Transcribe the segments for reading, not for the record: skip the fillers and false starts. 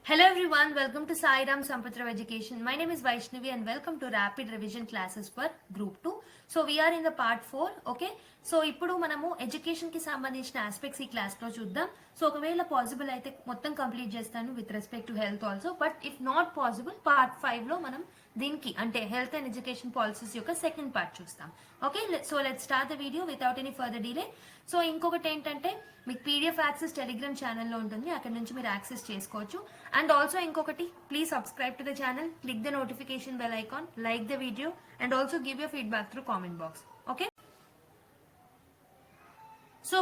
Hello everyone, welcome to Sai Ram Sampatra Education. My name is Vaishnavi and welcome to Rapid Revision Classes for Group 2. So we are in the part 4, okay? So ఇప్పుడు మనము education కి సంబంధించిన aspects ఈ class లో చూద్దాం. So ఒకవేళ possible అయితే మొత్తం కంప్లీట్ చేస్తాను with respect to health also. But if not possible part 5 లో మనం దీనికి అంటే హెల్త్ అండ్ ఎడ్యుకేషన్ పాలసీస్ యొక్క సెకండ్ పార్ట్ చూస్తాం. Okay, so let's start the video without any further delay. So ఇంకొకటి ఏంటంటే మీకు పీడిఎఫ్ యాక్సెస్ టెలిగ్రామ్ ఛానల్లో ఉంటుంది, అక్కడ నుంచి మీరు యాక్సెస్ చేసుకోవచ్చు. అండ్ ఆల్సో ఇంకొకటి, please subscribe to the channel, click the notification bell icon, like the video and also give your feedback through comment box. Okay, so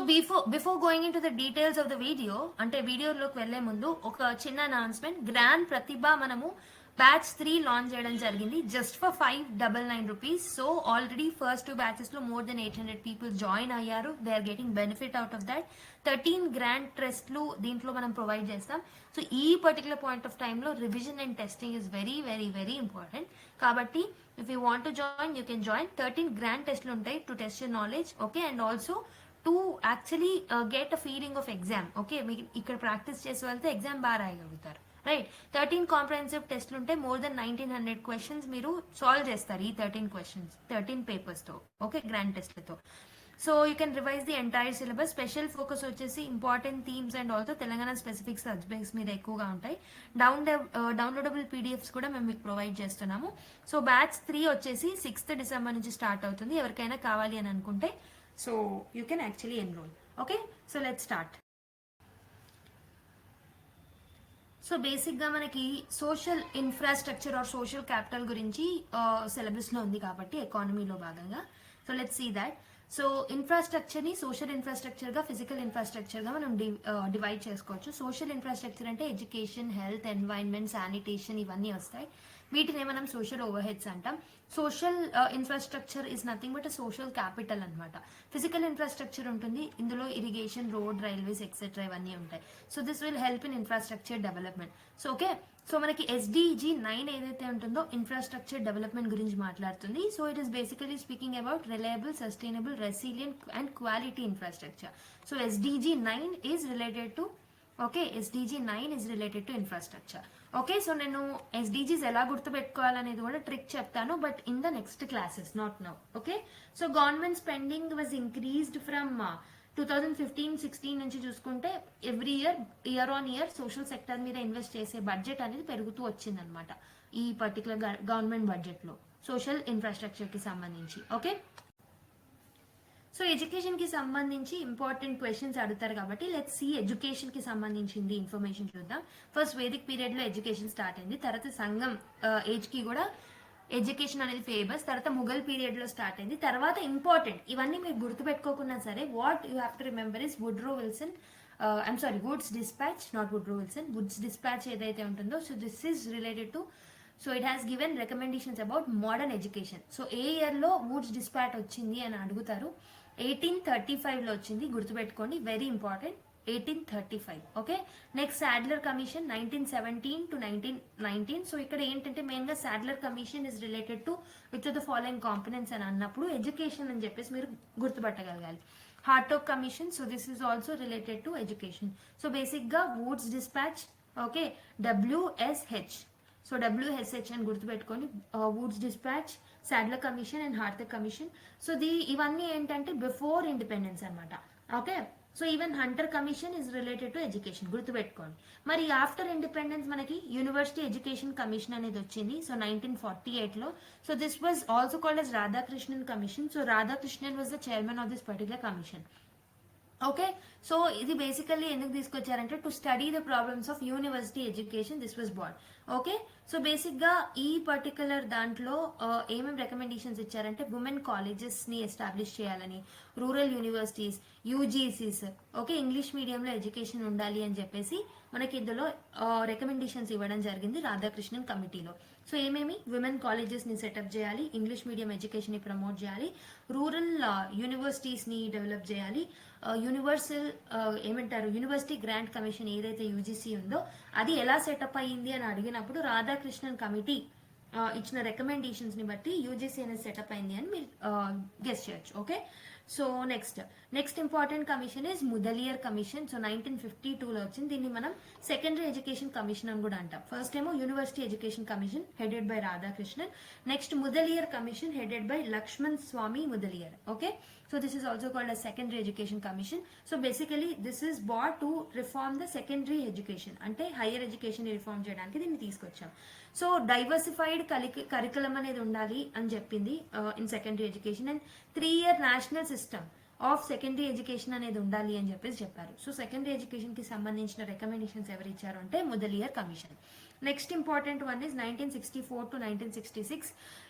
before going in to the details of the video, అంటే వీడియోలోకి వెళ్లే ముందు ఒక చిన్న announcement. Grand ప్రతిభ మనము batch 3 launch చేయడం జరిగింది just for 599 rupees. So already first 2 batches లో మోర్ దెన్ 800 పీపుల్ జాయిన్ అయ్యారు. They are getting benefit out of that. 13 grand టెస్ట్లు దీంట్లో మనం ప్రొవైడ్ చేస్తాం. సో ఈ పర్టికులర్ పాయింట్ ఆఫ్ టైంలో revision and testing is very very very important. కాబట్టి if you want to join you can join. 13 grand టెస్ట్లు ఉంటాయి to test your knowledge. Okay, and also to actually get a feeling of exam. Okay, మీకు ఇక్కడ practice చేసి వెళ్తే exam బాగా రాయగలుగుతారు. Right, 13 comprehensive టెస్ట్లు ఉంటే మోర్ దెన్ 1900 క్వశ్చన్స్ మీరు సాల్వ్ చేస్తారు ఈ 13 క్వశ్చన్స్ 13 పేపర్స్ తో. ఓకే, గ్రాండ్ టెస్ట్లతో. So you can revise the entire syllabus. Special focus వచ్చేసి important themes and also Telangana specific subjects మీద ఎక్కువగా ఉంటాయి. డౌన్లోడబుల్ పీడిఎఫ్స్ కూడా మేము మీకు ప్రొవైడ్ చేస్తున్నాము. సో బ్యాచ్ 3 వచ్చేసి 6th డిసెంబర్ నుంచి స్టార్ట్ అవుతుంది. ఎవరికైనా కావాలి అని అనుకుంటే so you can actually enroll. Okay, so let's start. So బేసిక్గా మనకి social infrastructure or social capital గురించి సిలబస్లో ఉంది కాబట్టి ఎకానమీలో భాగంగా. So let's see that. So ఇన్ఫ్రాస్ట్రక్చర్ని సోషల్ ఇన్ఫ్రాస్ట్రక్చర్గా ఫిజికల్ ఇన్ఫ్రాస్ట్రక్చర్గా మనం డివైడ్ చేసుకోవచ్చు. సోషల్ ఇన్ఫ్రాస్ట్రక్చర్ అంటే ఎడ్యుకేషన్, హెల్త్, ఎన్వైరన్మెంట్, శానిటేషన్ ఇవన్నీ వస్తాయి. వీటినే మనం సోషల్ ఓవర్ హెడ్స్ అంటాం. Social infrastructure is nothing but social capital అనమాట. ఫిజికల్ ఇన్ఫ్రాస్ట్రక్చర్ ఉంటుంది, ఇందులో ఇరిగేషన్, రోడ్, రైల్వేస్ ఎక్సెట్రా ఇవన్నీ ఉంటాయి. So this will help in infrastructure development. So okay, so మనకి SDG 9 ఏదైతే ఉంటుందో ఇన్ఫ్రాస్ట్రక్చర్ డెవలప్మెంట్ గురించి మాట్లాడుతుంది. So it is basically speaking about reliable, sustainable, resilient and quality infrastructure. So SDG 9 is related to SDG 9 is related to infrastructure. Okay, so నేను SDGs ఎలా గుర్తుపెట్టుకోవాలనేది కూడా trick చెప్తాను, but in the next classes, not now. Okay, so government spending was increased from 2015-16 నుంచి చూసుకుంటే every year on year social sector మీద invest చేసే budget అనేది పెరుగుతూ వచ్చిందనమాట ఈ పర్టికులర్ గవర్నమెంట్ బడ్జెట్ లో సోషల్ ఇన్ఫ్రాస్ట్రక్చర్ కి సంబంధించి. ఓకే, సో ఎడ్యుకేషన్ కి సంబంధించి ఇంపార్టెంట్ క్వశ్చన్స్ అడుగుతారు కాబట్టి లెట్స్ సీ ఎడ్యుకేషన్ కి సంబంధించింది ఇన్ఫర్మేషన్ చూద్దాం. ఫస్ట్ వేదిక్ పీరియడ్ లో ఎడ్యుకేషన్ స్టార్ట్ అయింది. తర్వాత సంఘం ఏజ్ కి కూడా ఎడ్యుకేషన్ అనేది ఫేమస్. తర్వాత ముఘల్ పీరియడ్ లో స్టార్ట్ అయింది. తర్వాత ఇంపార్టెంట్, ఇవన్నీ మీరు గుర్తుపెట్టుకోకున్నా సరే what you have to remember is Woodrow Wilson, Woods dispatch, not Woodrow Wilson, Woods dispatch ఏదైతే ఉంటుందో. So this is related to, so it has given recommendations about modern education. So A year లో Woods dispatch వచ్చింది అని అడుగుతారు. 1835 లో వచ్చింది, గుర్తుపెట్టుకోండి, very important. 1835. Okay, next Sadler commission 1917 to 1919. So ఇక్కడ ఏంటంటే మెయిన్ గా Sadler commission is related to which of the following components అని అన్నప్పుడు ఎడ్యుకేషన్ అని చెప్పేసి మీరు గుర్తుపట్టగలగాలి. Hartog commission, so this is also related to education. So basic గా Wood's despatch, okay, WSH. So WSH అని గుర్తుపెట్టుకొని Wood's despatch, Sadler commission and Hartog commission. So ఇవన్నీ ఏంటంటే బిఫోర్ ఇండిపెండెన్స్ అనమాట. Okay, so even Hunter commission is related to education, గుర్తుపెట్టుకోండి. మరి after independence మనకి university education commission అనేది వచ్చింది. సో 1948 లో. So this was also called as Radhakrishnan commission. So Radhakrishnan was the chairman of this particular commission. Okay, so ఇది basically ఎందుకు తీసుకొచ్చారంటే to study the problems of university education. This was born. Okay, so basic గా ఈ particular దాంట్లో ఏమేమి recommendations ఇచ్చారంటే women colleges ని establish చేయాలని, rural universities, UGCs, okay, English మీడియంలో ఎడ్యుకేషన్ ఉండాలి అని చెప్పేసి మనకి ఇందులో రికమెండేషన్స్ ఇవ్వడం జరిగింది రాధాకృష్ణన్ కమిటీలో. సో ఏమేమి, విమెన్ కాలేజెస్ ని సెటప్ చేయాలి, ఇంగ్లీష్ మీడియం ఎడ్యుకేషన్ ని ప్రమోట్ చేయాలి, రూరల్ యూనివర్సిటీస్ ని డెవలప్ చేయాలి, యూనివర్సల్ యూనివర్సిటీ గ్రాంట్ కమిషన్ ఏదైతే UGC ఉందో అది ఎలా సెటప్ అయ్యింది అని అడిగినప్పుడు రాధాకృష్ణన్ కమిటీ ఇచ్చిన రికమెండేషన్స్ ని బట్టి UGC అనేది సెటప్ అయింది అని మీరు గెస్ చేయొచ్చు. Okay, so next important commission is Mudaliar commission. So 1952లో వచ్చింది. దీన్ని మనం సెకండరీ ఎడ్యుకేషన్ కమిషన్ అని కూడా అంటాం. ఫస్ట్ ఏమో university education commission headed by Radhakrishnan. Next Mudaliar commission headed by Lakshman Swami Mudaliar. Okay, so this is also called as secondary education commission. So basically this is brought to reform the secondary education, అంటే higher education reform చేయడానికి దీన్ని తీసుకొచ్చాం. So diversified curriculum అనేది ఉండాలి అని చెప్పింది in secondary education. And 3-year national system of secondary education అనేది ఉండాలి అని చెప్పారు. సో సెకండరీ ఎడ్యుకేషన్ కి సంబంధించిన రికమెండేషన్స్ ఎవరు ఇచ్చారు అంటే Mudaliar commission. Next important one is 1964 to 1966.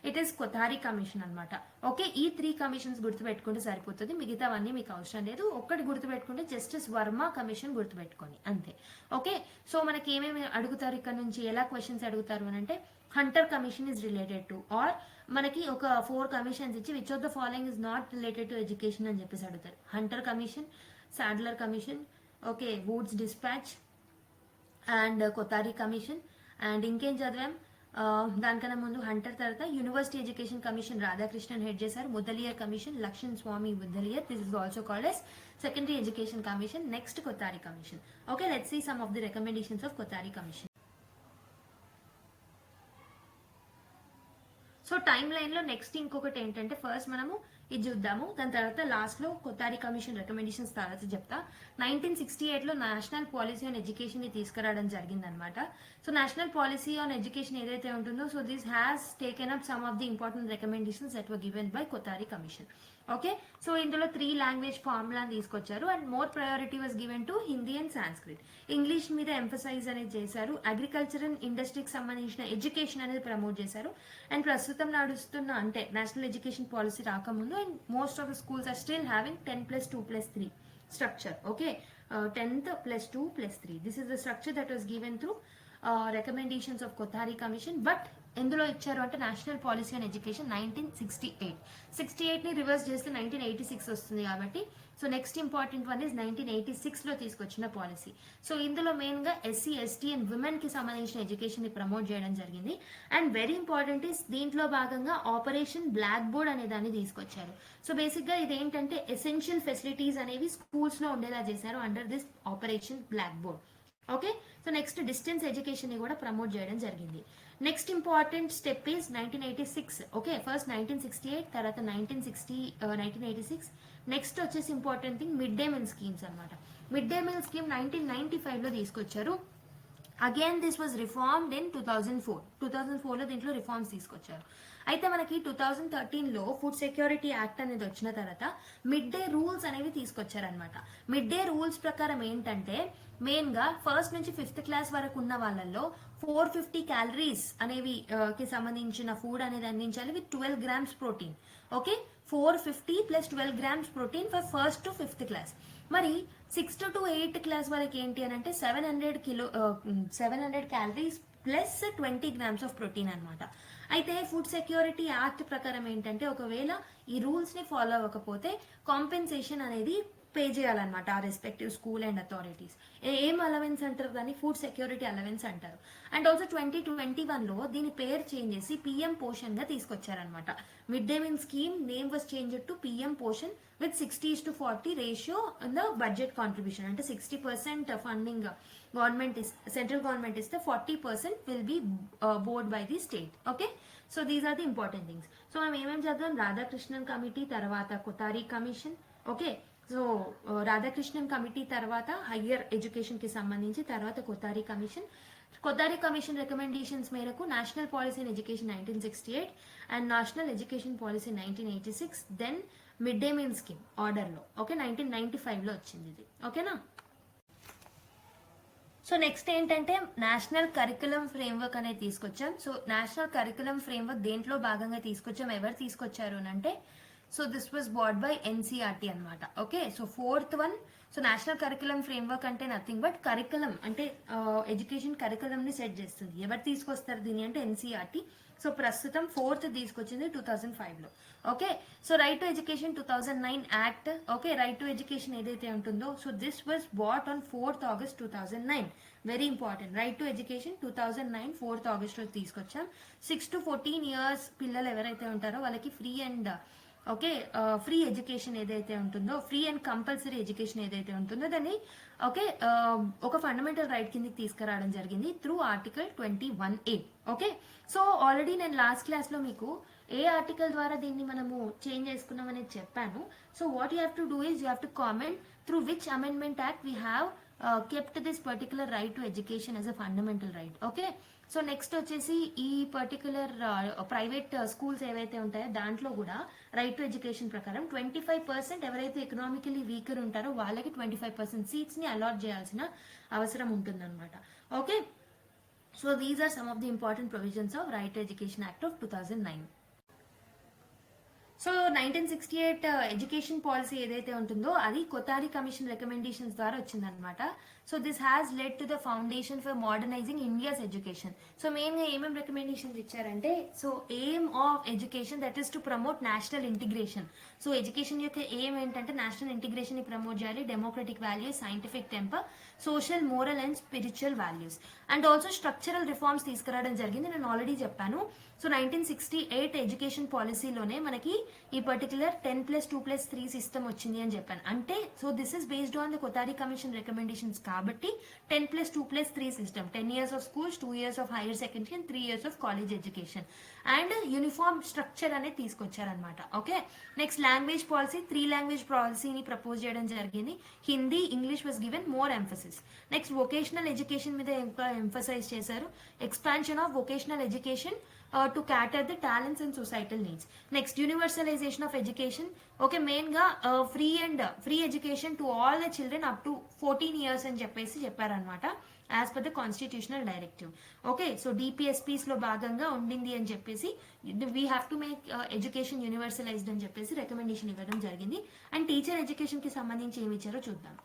It is Kothari commission అనమాట. ఓకే, ఈ 3 కమిషన్స్ గుర్తుపెట్టుకుంటే సరిపోతుంది, మిగతావన్నీ మీకు అవసరం లేదు. ఒక్కటి గుర్తుపెట్టుకుంటే జస్టిస్ వర్మ కమిషన్ గుర్తుపెట్టుకోండి అంతే. ఓకే, సో మనకి ఏమేమి అడుగుతారు ఇక్కడ నుంచి, ఎలా క్వశ్చన్స్ అడుగుతారు అని అంటే Hunter commission is related to, or మనకి ఒక 4 కమిషన్స్ ఇచ్చి which of the following is not related to education అని చెప్పేసి అడుగుతారు. Hunter commission, Sadler commission, okay, Woods dispatch and Kothari commission. And ఇంకేం చదివాం దానికన్నా ముందు హంటర్ తర్వాత university education commission Radhakrishnan head చేశారు. Mudaliar commission Lakshman Swami Mudaliar. This is also called as secondary education commission. Next Kothari commission. Okay, let's see some of the recommendations of Kothari commission. So timeline లో next ఇంకొకటి ఏంటంటే first మనము ఇది చూద్దాము, దాని తర్వాత లాస్ట్ లో కొత్తారి కమిషన్ రికమెండేషన్స్ తర్వాత చెప్తా. 1968లో నేషనల్ పాలసీ ఆన్ ఎడ్యుకేషన్ ని తీసుకురావడం జరిగిందనమాట. So national policy on education ఏదైతే ఉంటుందో, so this has taken up some of the important recommendations that were given by Kothari commission. Okay, so ఇందులో 3 లాంగ్వేజ్ ఫార్ములా తీసుకొచ్చారు. And more priority was given to Hindi and Sanskrit. English మీద emphasize అనేది చేశారు. Agriculture and ఇండస్ట్రీకి సంబంధించిన education అనేది promote చేశారు. And ప్రస్తుతం నడుస్తున్న అంటే నేషనల్ ఎడ్యుకేషన్ పాలసీ రాకముందు and most of the schools are still having 10+2+3 structure. Okay, 10th +2 +3. This is the structure that was given through recommendations of Kothari Commission. But ఎందులో ఇచ్చారు అంటే నేషనల్ పాలసీ ఆన్ ఎడ్యుకేషన్ 1968 ని reverse చేస్తే 1986 వస్తుంది కాబట్టి. So next important one is 1986లో తీసుకొచ్చిన policy. So ఇందులో మెయిన్ గా SC, ST అండ్ విమెన్ కి సంబంధించిన ఎడ్యుకేషన్ ని ప్రమోట్ చేయడం జరిగింది. అండ్ వెరీ ఇంపార్టెంట్ ఇస్ దీంట్లో భాగంగా ఆపరేషన్ బ్లాక్ బోర్డ్ అనే దాన్ని తీసుకొచ్చారు. సో బేసిక్ గా ఇది ఏంటంటే ఎసెన్షియల్ ఫెసిలిటీస్ అనేవి స్కూల్స్ లో ఉండేలా చేశారు under this operation blackboard. Okay, so next distance education ని కూడా ప్రమోట్ చేయడం జరిగింది. Next important step is 1986. Okay, first 1968, తర్వాత 1986. నెక్స్ట్ వచ్చేసి important thing mid day meal schemes అనమాట. మిడ్ డే మీల్ స్కీమ్ 1995లో తీసుకొచ్చారు. Again this was reformed in 2004లో దీంట్లో రిఫార్మ్స్ తీసుకొచ్చారు. అయితే మనకి 2013లో ఫుడ్ సెక్యూరిటీ యాక్ట్ అనేది వచ్చిన తర్వాత మిడ్ డే రూల్స్ అనేవి తీసుకొచ్చారనమాట. మిడ్ డే రూల్స్ ప్రకారం ఏంటంటే మెయిన్ గా ఫస్ట్ నుంచి 5th క్లాస్ వరకు ఉన్న వాళ్ళల్లో 450 క్యాలరీస్ అనేవి కి సంబంధించిన ఫుడ్ అనేది అందించాలి with 12 grams protein. Okay, 450 + 12 grams protein for first to 5th class. మరి 6th to 8th క్లాస్ వాళ్ళకి ఏంటి అని అంటే 700 calories plus 20 grams of protein అనమాట. అయితే ఫుడ్ సెక్యూరిటీ యాక్ట్ ప్రకారం ఏంటంటే ఒకవేళ ఈ రూల్స్ ని ఫాలో అవ్వకపోతే కాంపెన్సేషన్ అనేది పే చేయాలన్నమాట ఆ రెస్పెక్టివ్ స్కూల్ అండ్ అథారిటీస్. ఏం అలవెన్స్ అంటారు దాన్ని? ఫుడ్ సెక్యూరిటీ అలవెన్స్ అంటారు. అండ్ ఆల్సో 2021లో దీని పేరు చేంజ్ చేసి PM పోషన్ గా తీసుకొచ్చారనమాట. Mid day meal scheme name was change to PM Poshan with 60:40 ratio in the budget contribution. అంటే 60% ఫండింగ్ గవర్నమెంట్ సెంట్రల్ గవర్నమెంట్ ఇస్తే 40% will be borne by the state. Okay, so these are the important things. So మనం ఏమేమి చదివాం? Radhakrishnan committee, తర్వాత Kothari commission. Okay, so Radhakrishnan committee తర్వాత higher education కి సంబంధించి, తర్వాత Kothari commission. Kothari commission recommendations మేరకు national policy in education 1968 and national education policy 1986. Then mid day meal scheme order లో. ఓకే, 1995లో వచ్చింది ఇది. ఓకేనా? సో నెక్స్ట్ ఏంటంటే నేషనల్ కరికులం ఫ్రేమ్వర్క్ అనేది తీసుకొచ్చాం. సో నేషనల్ కరికులం ఫ్రేమ్వర్క్ దేంట్లో భాగంగా తీసుకొచ్చాం, ఎవరు తీసుకొచ్చారు అని అంటే so this was bat by NCERT అనమాట. Okay, so 4th one. So national curriculum framework అంటే నథింగ్ బట్ కరికులం అంటే ఎడ్యుకేషన్ కరికులం ని సెట్ చేస్తుంది. ఎవరు తీసుకొస్తారు దీన్ని అంటే NCERT. సో ప్రస్తుతం 4th తీసుకొచ్చింది 2005లో. Okay, so right to education 2009 act. Okay, right to education ఏదైతే ఉంటుందో so this was brought on 4th August 2009. Very important. Right to education 2009 4th August లో తీసుకొచ్చాం. 6 to 14 years పిల్లలు ఎవరైతే ఉంటారో వాళ్ళకి free and okay, free education ఏదైతే ఉంటుందో, ఫ్రీ అండ్ కంపల్సరీ ఎడ్యుకేషన్ ఏదైతే ఉంటుందో దాన్ని ఓకే ఒక ఫండమెంటల్ రైట్ కిందకి తీసుకురావడం జరిగింది through article 21A. Okay, so already నేను లాస్ట్ క్లాస్లో మీకు ఏ ఆర్టికల్ ద్వారా దీన్ని మనము చేంజ్ చేసుకున్నాం అనేది చెప్పాను. So what you have to do is you have to comment through which amendment act we have kept this particular right to education as a fundamental right. Okay, so next వచ్చేసి ఈ particular private schools ఏవైతే ఉంటాయో దాంట్లో కూడా right to education ప్రకారం 25% ఎవరైతే economically weaker ఉంటారో వాళ్ళకి 25% సీట్స్ ని అలాట్ చేయాల్సిన అవసరం ఉంటుందన్నమాట. Okay, so these are some of the important provisions of right to education act of 2009. So 1968 education policy ఏదైతే ఉంటుందో అది కొతారి కమిషన్ రికమెండేషన్స్ ద్వారా వచ్చిందనమాట. So this has led to the foundation for modernising India's education. So మెయిన్గా ఏమేమి recommendations ఇచ్చారంటే, so aim of education that is to promote national integration. So education యొక్క aim ఏంటంటే నేషనల్ ఇంటిగ్రేషన్ ని ప్రమోట్ చేయాలి, democratic values, scientific temper, social, moral and spiritual values, and also structural reforms తీసుకురావడం జరిగింది. నేను ఆల్రెడీ చెప్పాను. So 1968 education పాలసీలోనే మనకి ఈ పర్టికులర్ 10+2+3 సిస్టమ్ వచ్చింది అని చెప్పాను. అంటే so this is based on the Kothari commission recommendations కాబట్టి 10+2+3 system, 10 years of schools, 2 years of higher secondary and 3 years of college education and uniform structure అనేది తీసుకొచ్చారనమాట. Okay, next language policy, 3 language పాలసీని propose చేయడం జరిగింది. Hindi, English was given more emphasis. Next vocational education మీద ఇంకా emphasize చేశారు. Expansion of vocational education to cater the talents and societal needs. Next, universalization of education. Okay, main ga free education to all the children up to 14 years అని చెప్పేసి చెప్పారనమాట as per the constitutional directive. Okay, so DPSPs లో భాగంగా ఉండింది అని చెప్పేసి we have to make education universalised అని చెప్పేసి రికమెండేషన్ ఇవ్వడం జరిగింది. అండ్ టీచర్ ఎడ్యుకేషన్ కి సంబంధించి ఏమి ఇచ్చారో చూద్దాం.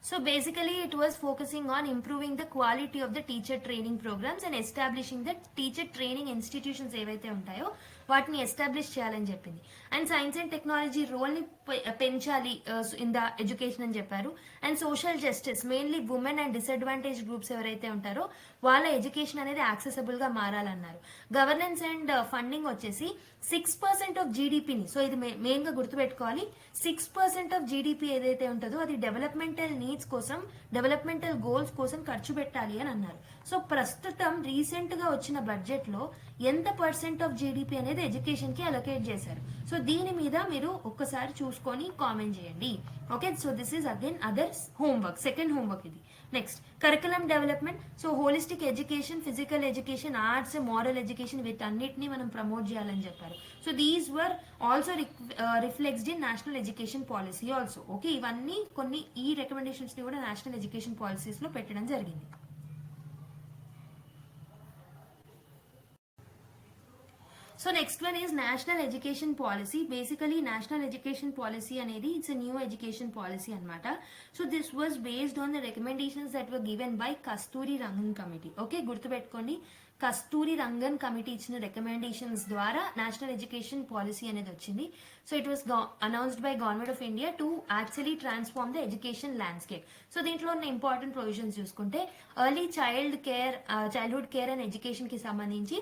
So basically it was focusing on improving the quality of the teacher training programs and establishing the teacher training institutions ఏవైతే ఉంటాయో వాటిని ఎస్టాబ్లిష్ చేయాలని చెప్పింది. అండ్ సైన్స్ అండ్ టెక్నాలజీ రోల్ని పెంచాలి ఇన్ ద ఎడ్యుకేషన్ అని చెప్పారు. And social justice, mainly women and disadvantage groups ఎవరైతే ఉంటారో వాళ్ళ ఎడ్యుకేషన్ అనేది యాక్సెసిబుల్గా మారాలన్నారు. గవర్నెన్స్ అండ్ ఫండింగ్ వచ్చేసి 6% ఆఫ్ జీడిపిని, సో ఇది మెయిన్గా గుర్తుపెట్టుకోవాలి, 6% ఆఫ్ జీడిపి ఏదైతే ఉంటుందో అది డెవలప్మెంటల్ నీడ్స్ కోసం, డెవలప్మెంటల్ గోల్స్ కోసం ఖర్చు పెట్టాలి అని అన్నారు. సో ప్రస్తుతం రీసెంట్గా వచ్చిన బడ్జెట్లో ఎంత % ఆఫ్ జీడిపి అనేది ఎడ్యుకేషన్కి అలొకేట్ చేశారు. సో దీని మీద మీరు ఒక్కసారి చూసుకొని కామెంట్ చేయండి. Okay, so this is again others homework, second homework ఇది. Next, curriculum development. So holistic education, physical education, arts, moral education వీటన్నిటిని మనం ప్రమోట్ చేయాలని చెప్పారు. So these were also reflected in national education policy also. Okay, ఇవన్నీ కొన్ని ఈ recommendations ని కూడా నేషనల్ ఎడ్యుకేషన్ పాలసీస్ లో పెట్టడం జరిగింది. So next one is national education policy. Basically national education policy అనేది it's a new education policy అన్నమాట. So this was based on the recommendations that were given by Kasturi Rangan committee. Okay, గుర్తుపెట్టుకోండి, కస్తూరి Rangan committee ఇచ్చిన recommendations ద్వారా national education policy అనేది వచ్చింది. So it was announced by government of India to actually transform the education landscape. So దీంట్లో ఉన్న important provisions చూసుకుంటే early childhood care and education కి సంబంధించి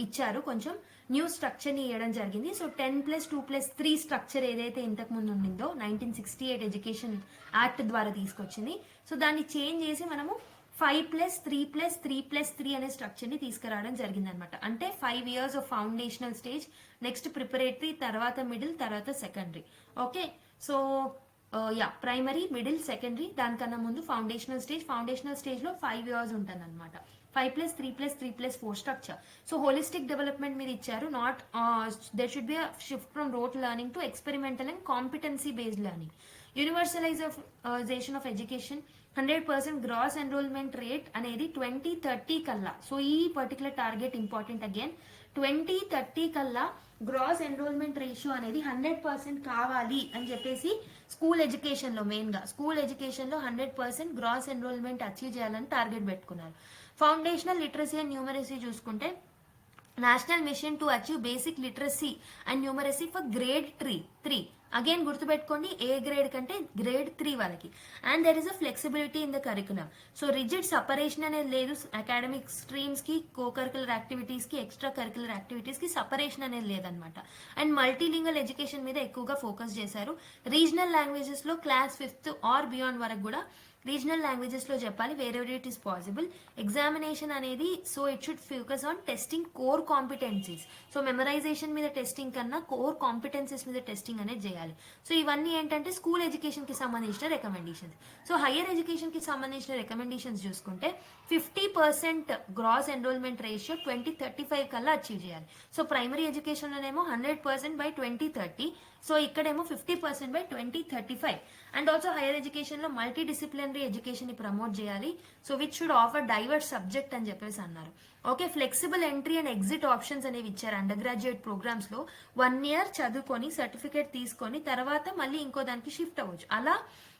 ఇచ్చారు, కొంచెం న్యూ స్ట్రక్చర్ని ఇవ్వడం జరిగింది. సో 10+2+3 స్ట్రక్చర్ ఏదైతే ఇంతకు ముందు ఉండిందో 1968 ఎడ్యుకేషన్ యాక్ట్ ద్వారా తీసుకొచ్చింది. సో దాన్ని చేంజ్ చేసి మనము 5+3+3+3 అనే స్ట్రక్చర్ని తీసుకురావడం జరిగింది అనమాట. అంటే 5 years of foundational stage, next preparatory, తర్వాత మిడిల్, తర్వాత secondary. Okay, so primary, middle, secondary, దానికన్నా ముందు ఫౌండేషనల్ స్టేజ్. ఫౌండేషనల్ స్టేజ్లో 5 years ఉంటుంది అనమాట. 5+3+3+4 స్ట్రక్చర్. సో హోలిస్టిక్ డెవలప్మెంట్ మీద ఇచ్చారు. Not there should be shift from rote learning to experimental and competency based learning. Universalization of education, 100% gross enrollment rate అనేది 2030 కల్లా. So ఈ పర్టికులర్ టార్గెట్ ఇంపార్టెంట్. అగైన్ 2030 కల్లా gross enrolment ratio అనేది 100% కావాలి అని చెప్పేసి స్కూల్ ఎడ్యుకేషన్ లో, మెయిన్ గా స్కూల్ ఎడ్యుకేషన్ లో 100% గ్రాస్ ఎన్రోల్మెంట్ అచీవ్ చేయాలని టార్గెట్ పెట్టుకున్నారు. ఫౌండేషనల్ లిటరసీ అండ్ న్యూమరసీ చూసుకుంటే national mission to achieve basic literacy and numeracy for grade 3 again గుర్తుపెట్టుకోండి ఏ గ్రేడ్ కంటే గ్రేడ్ 3 వాళ్ళకి. And there is a flexibility in the curriculum. So rigid separation అనేది లేదు academic streams కి, co curricular activities కి, extra curricular activities కి separation అనేది లేదనమాట. అండ్ మల్టీలింగల్ ఎడ్యుకేషన్ మీద ఎక్కువగా ఫోకస్ చేశారు. రీజనల్ లాంగ్వేజెస్ లో క్లాస్ 5th ఆర్ బియాండ్ వరకు కూడా రీజనల్ లాంగ్వేజెస్ లో చెప్పాలి where it is possible. Examination అనేది so it should focus on testing core competencies. So memorisation మీద టెస్టింగ్ కన్నా కోర్ కాంపిటెన్సీస్ మీద టెస్టింగ్ అనేది చేయాలి. సో ఇవన్నీ ఏంటంటే స్కూల్ ఎడ్యుకేషన్ కి సంబంధించిన రికమెండేషన్స్. సో హైయర్ ఎడ్యుకేషన్ కి సంబంధించిన రికమెండేషన్స్ చూసుకుంటే 50% గ్రాస్ ఎన్రోల్మెంట్ రేషియో 2035 కల్లా అచీవ్ చేయాలి. సో ప్రైమరీ ఎడ్యుకేషన్ లోనేమో 100% బై 2030. సో ఇక్కడేమో 50% by 2035. And also higher education లో మల్టీ డిసిప్లినరీ ఎడ్యుకేషన్ ని ప్రమోట్ చేయాలి. So which should offer diverse subject అని చెప్పేసి అన్నారు. Okay, flexible entry and exit options అనేవి ఇచ్చారు. అండర్ గ్రాడ్యుయేట్ ప్రోగ్రామ్స్ లో 1 year చదువుకొని సర్టిఫికేట్ తీసుకొని తర్వాత మళ్ళీ ఇంకో దానికి షిఫ్ట్ అవ్వచ్చు. అలా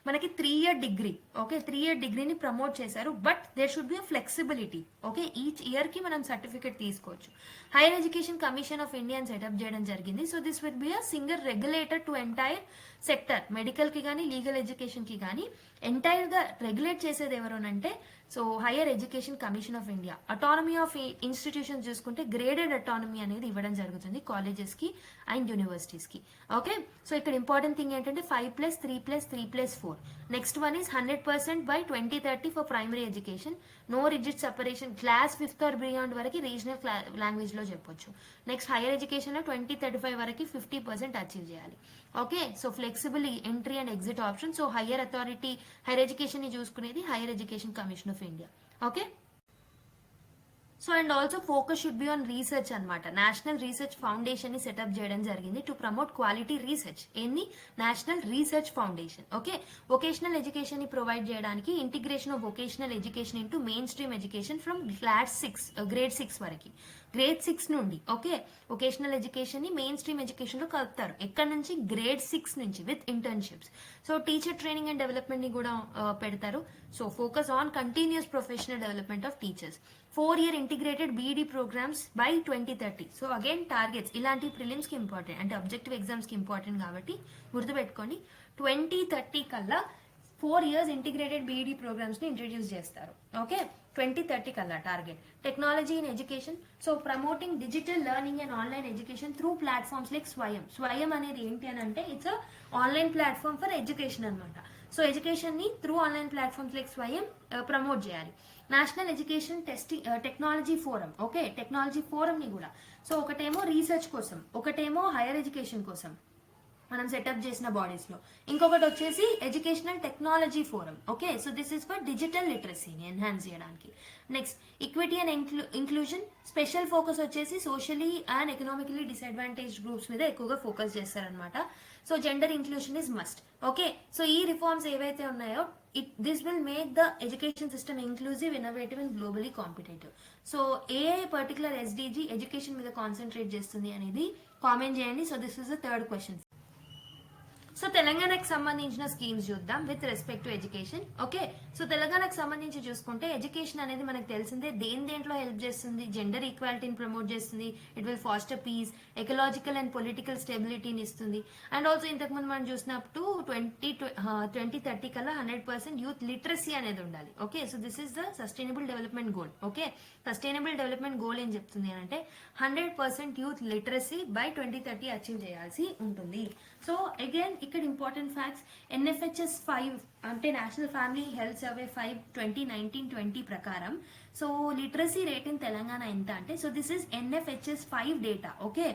మనకి 3 year డిగ్రీ, ఓకే 3 year డిగ్రీని ప్రమోట్ చేశారు. But there should be a flexibility. Okay, each year కి మనం సర్టిఫికేట్ తీసుకోవచ్చు. Higher education commission of India setup చేయడం జరిగింది. So this will be a single regulator to entire sector, medical కి కానీ legal education కి కానీ ఎంటైర్ గా రెగ్యులేట్ చేసేది ఎవరోనంటే so higher education commission of India. Autonomy of institutions చూసుకుంటే గ్రేడెడ్ అటానమీ అనేది ఇవ్వడం జరుగుతుంది కాలేజెస్ కి అండ్ యూనివర్సిటీస్ కి. ఓకే, సో ఇక్కడ ఇంపార్టెంట్ థింగ్ ఏంటంటే 5+3+3+4. Next one is 100% by 2030 for primary education. No rigid separation, class 5th or beyond వరకు regional language లో చెప్పొచ్చు. నెక్స్ట్ హైయర్ ఎడ్యుకేషన్ లో 2035 వరకు 50% అచీవ్ చేయాలి. Okay, so flexible entry and exit option. So higher authority higher education ని చూసుకునేది hire education commission of India. Okay, so and also focus should be on research అనమాట. National research foundation ని setup చేయడం జరిగింది to promote quality research. ఏంది national research foundation. Okay, vocational education ని provide చేయడానికి integration of vocational education into main stream education from grade 6 వరకు. Grade 6 నుండి okay vocational education ని మెయిన్ స్ట్రీమ్ ఎడ్యుకేషన్ లో కలుపుతారు. ఎక్కడ నుంచి? గ్రేడ్ 6 నుంచి with internships. So teacher training and development ని కూడా పెడతారు. So focus on continuous professional development of teachers. 4 year integrated BEd programs by 2030. So again targets ఇలాంటి ప్రిలిమ్స్ కి ఇంపార్టెంట్ అంటే అబ్జెక్టివ్ ఎగ్జామ్స్ కి ఇంపార్టెంట్ కాబట్టి గుర్తుపెట్టుకోండి. 2030 కల్లా 4 years ఇంటిగ్రేటెడ్ బీఈడి ప్రోగ్రామ్స్ ని ఇంట్రడ్యూస్ చేస్తారు. ఓకే, 2030 కల్లా target. Technology in education. So promoting digital learning and online education through platforms like స్వయం. స్వయం అనేది ఏంటి అని అంటే it's online platform for education అనమాట. సో ఎడ్యుకేషన్ ని త్రూ ఆన్లైన్ ప్లాట్ఫామ్స్ లైక్ స్వయం ప్రమోట్ చేయాలి. National education technology forum. Okay, technology forum ని కూడా సో ఒకటేమో రీసెర్చ్ కోసం, ఒకటేమో హైయర్ ఎడ్యుకేషన్ కోసం మనం సెటప్ చేసిన బాడీస్ లో, ఇంకొకటి వచ్చేసి educational technology forum. Okay, so this is for digital లిటరసీని ఎన్హాన్స్ చేయడానికి. Next equity and inclusion. Special focus వచ్చేసి socially and economically disadvantage groups మీద ఎక్కువగా ఫోకస్ చేస్తారనమాట. So gender inclusion is must. Okay, so ఈ రిఫార్మ్స్ ఏవైతే ఉన్నాయో this will make the education system inclusive, innovative and globally competitive. So ఏ particular SDG education మీద concentrate చేస్తుంది అనేది కామెంట్ చేయండి. So this is the third question. So తెలంగాణకు సంబంధించిన స్కీమ్స్ చూద్దాం with respect to education. Okay, so తెలంగాణకు సంబంధించి చూసుకుంటే ఎడ్యుకేషన్ అనేది మనకు తెలిసిందే దేంట్లో హెల్ప్ చేస్తుంది. జెండర్ ఈక్వాలిటీని ప్రమోట్ చేస్తుంది. It will foster peace, ecological and political స్టెబిలిటీని ఇస్తుంది. అండ్ ఆల్సో ఇంతకుముందు మనం చూసినప్పుడు 2030 కల్లా 100% యూత్ లిటరసీ అనేది ఉండాలి. Okay, so this is the sustainable development goal. Okay, sustainable development goal ఏం చెప్తుంది అంటే 100% యూత్ లిటరసీ బై 2030 అచీవ్ చేయాల్సి ఉంటుంది. సో అగైన్ ఇక్కడ ఇంపార్టెంట్ ఫ్యాక్ట్స్. ఎన్ఎఫ్హెచ్ఎస్ 5 అంటే నేషనల్ ఫ్యామిలీ హెల్త్ సర్వే 5 2019-20 ప్రకారం so literacy rate in Telangana ఎంత అంటే so this is NFHS 5 data. Okay,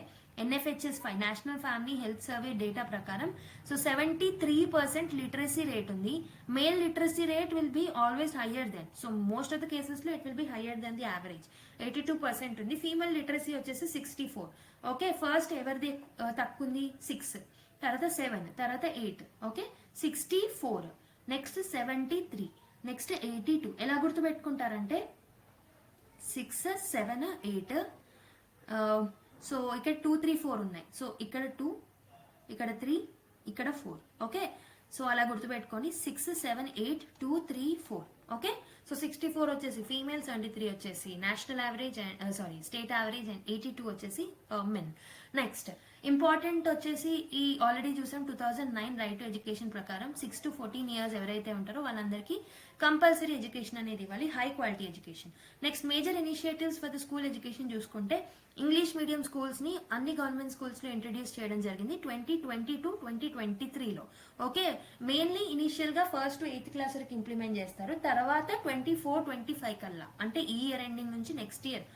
NFHS 5 national family health survey data ప్రకారం సో 73% లిటరసీ రేట్ ఉంది. Male literacy rate will be always higher than, so most of the cases లో it will be higher than the average. 82% ఉంది. Female literacy వచ్చేసి 64. Okay, first ఎవరిది తక్కువ ఉంది? 6, తర్వాత 7, తర్వాత 8. Okay, 64, next 73, next 82. ఎలా గుర్తుపెట్టుకుంటారంటే 6, 7, 8. సో ఇక్కడ 2, 3, 4 ఉన్నాయి. సో ఇక్కడ 2, ఇక్కడ 3, ఇక్కడ 4. ఓకే, సో అలా గుర్తుపెట్టుకోండి. 6, 7, 8, 2, 3, 4. ఓకే, సో 64 వచ్చేసి ఫీమేల్, 73 వచ్చేసి national average, state average, and 82 వచ్చేసి మెన్. నెక్స్ట్ ఇంపార్టెంట్ వచ్చేసి ఈ ఆల్రెడీ చూసాం 2009 రైట్ టు ఎడ్యుకేషన్ ప్రకారం 6 to 14 ఇయర్స్ ఎవరైతే ఉంటారో వాళ్ళందరికీ కంపల్సరీ ఎడ్యుకేషన్ అనేది ఇవ్వాలి, high quality education. Next major initiatives for the school education చూసుకుంటే ఇంగ్లీష్ మీడియం స్కూల్స్ ని అన్ని గవర్నమెంట్ స్కూల్స్ లో ఇంట్రడ్యూస్ చేయడం జరిగింది 2020 to 2023లో. ఓకే, మెయిన్లీ ఇనిషియల్ గా ఫస్ట్ టు 8th క్లాస్ వరకు ఇంప్లిమెంట్ చేస్తారు, తర్వాత 24-25 కల్లా అంటే ఈ ఇయర్ ఎండింగ్ నుంచి నెక్స్ట్ ఇయర్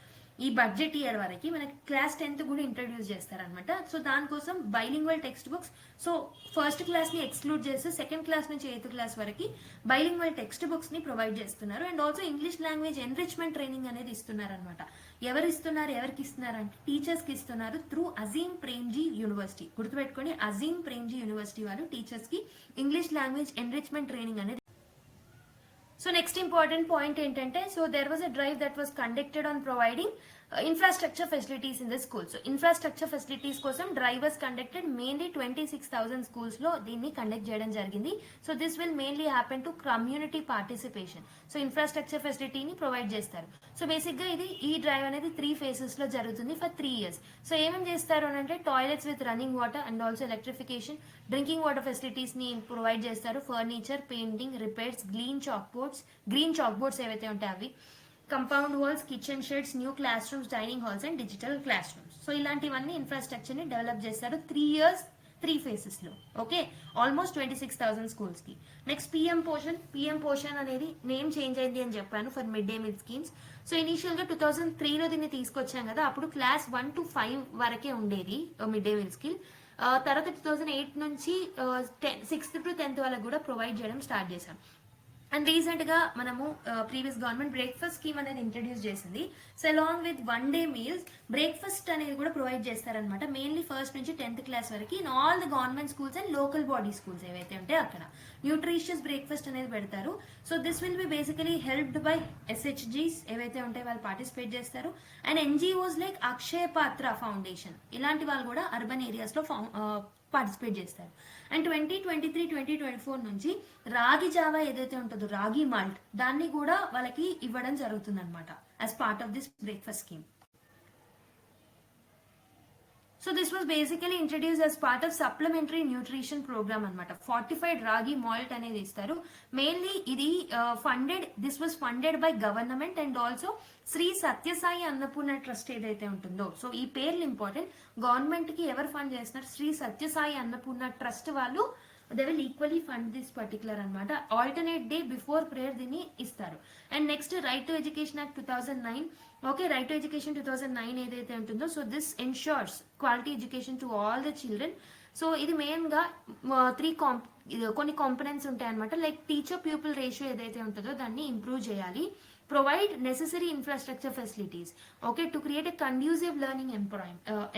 ఈ బడ్జెట్ ఇయర్ వరకు మనకి క్లాస్ 10th కూడా ఇంట్రడ్యూస్ చేస్తారనమాట. సో దానికోసం bilingual text books, so first class ని ఎక్స్క్లూడ్ చేస్తే సెకండ్ క్లాస్ నుంచి 8th క్లాస్ వరకు బైలింగ్వల్ టెక్స్ట్ బుక్స్ ని ప్రొవైడ్ చేస్తున్నారు. And also English language enrichment training అనేది ఇస్తున్నారు అనమాట. ఎవరికి ఇస్తున్నారు అంటే టీచర్స్ కి ఇస్తున్నారు త్రూ అజీమ్ ప్రేమ్జీ యూనివర్సిటీ. గుర్తుపెట్టుకోండి, అజీమ్ ప్రేమ్జీ యూనివర్సిటీ వాళ్ళు టీచర్స్ కి ఇంగ్లీష్ లాంగ్వేజ్ ఎన్రిచ్మెంట్ ట్రైనింగ్ అనేది. సో నెక్స్ట్ ఇంపార్టెంట్ పాయింట్ ఏంటంటే, so there was a drive that was conducted on providing infrastructure facilities in the school. So infrastructure facilities కోసం drive was conducted mainly 26,000 schools లో దీన్ని conduct చేయడం జరిగింది. So this will mainly happen to community participation. So infrastructure ఫెసిలిటీని provide చేస్తారు. So basic గా ఈ drive అనేది 3 phases లో జరుగుతుంది ఫర్ 3 years. సో ఏమేమి చేస్తారు అని అంటే toilets with running water and also electrification, drinking water facilities ని ప్రొవైడ్ చేస్తారు, furniture, painting, repairs, green chalk boards ఏవైతే ఉంటాయి అవి, compound walls, kitchen sheds, new class rooms, dining halls and digital class rooms. So ఇలాంటివన్నీ infrastructure ని develop చేస్తారు 3 years 3 phases లో. Okay, almost 26,000 schools కి. నెక్స్ట్ పిఎం పోషన్ అనేది నేమ్ చేంజ్ అయింది అని చెప్పాను for mid day meal schemes. So initial గా 2003లో దీన్ని తీసుకొచ్చాం కదా, అప్పుడు క్లాస్ 1 to 5 వరకే ఉండేది మిడ్ డే మీల్ స్కీమ్. తర్వాత 2008 నుంచి 6th to 10th వాళ్ళకి కూడా ప్రొవైడ్ చేయడం స్టార్ట్ చేశాం. అండ్ రీసెంట్ గా మనము ప్రీవియస్ గవర్నమెంట్ బ్రేక్ఫాస్ట్ స్కీమ్ అనేది ఇంట్రడ్యూస్ చేసింది. So along with 1 day meals breakfast అనేది కూడా ప్రొవైడ్ చేస్తారనమాట, మెయిన్లీ ఫస్ట్ నుంచి 10th క్లాస్ వరకు in all the government schools and local body schools ఏవైతే ఉంటాయి అక్కడ న్యూట్రిషియస్ బ్రేక్ఫాస్ట్ అనేది పెడతారు. So this will B basically helped by SHGs ఏవైతే ఉంటాయి వాళ్ళు పార్టిసిపేట్ చేస్తారు. అండ్ NGOs లైక్ అక్షయ పాత్ర ఫౌండేషన్ ఇలాంటి వాళ్ళు కూడా అర్బన్ ఏరియాస్ లో పార్టిసిపేట్ చేస్తారు. అండ్ 2023-2024 నుంచి రాగి జావా ఏదైతే ఉంటుందో రాగి మాల్ట్ దాన్ని కూడా వాళ్ళకి ఇవ్వడం జరుగుతుంది అనమాట as part of this breakfast scheme. So this was basically introduce as part of supplementary nutrition programme అనమాట. ఫార్టిఫైడ్ రాగి మాల్ట్ అనేది ఇస్తారు. మెయిన్లీ ఇది this was funded by government and also Shri Sathya Sai Annapurna trust ఏదైతే ఉంటుందో. సో ఈ పేర్లు ఇంపార్టెంట్. గవర్నమెంట్ కి ఎవరు ఫండ్ చేస్తున్నారు? శ్రీ సత్యసాయి అన్నపూర్ణ ట్రస్ట్ వాళ్ళు they will equally fund this particular అనమాట. ఆల్టర్నేట్ డే బిఫోర్ ప్రేయర్ దీన్ని ఇస్తారు. And next right to education act 2009. Okay, right to education 2009 ఏదైతే ఉంటుందో, so this ensures quality education to all the children. So ఇది main గా కొన్ని components ఉంటాయి అనమాట. లైక్ టీచర్ ప్యూపుల్ రేషియో ఏదైతే ఉంటుందో దాన్ని ఇంప్రూవ్ చేయాలి, provide necessary infrastructure facilities, okay, to create a conducive learning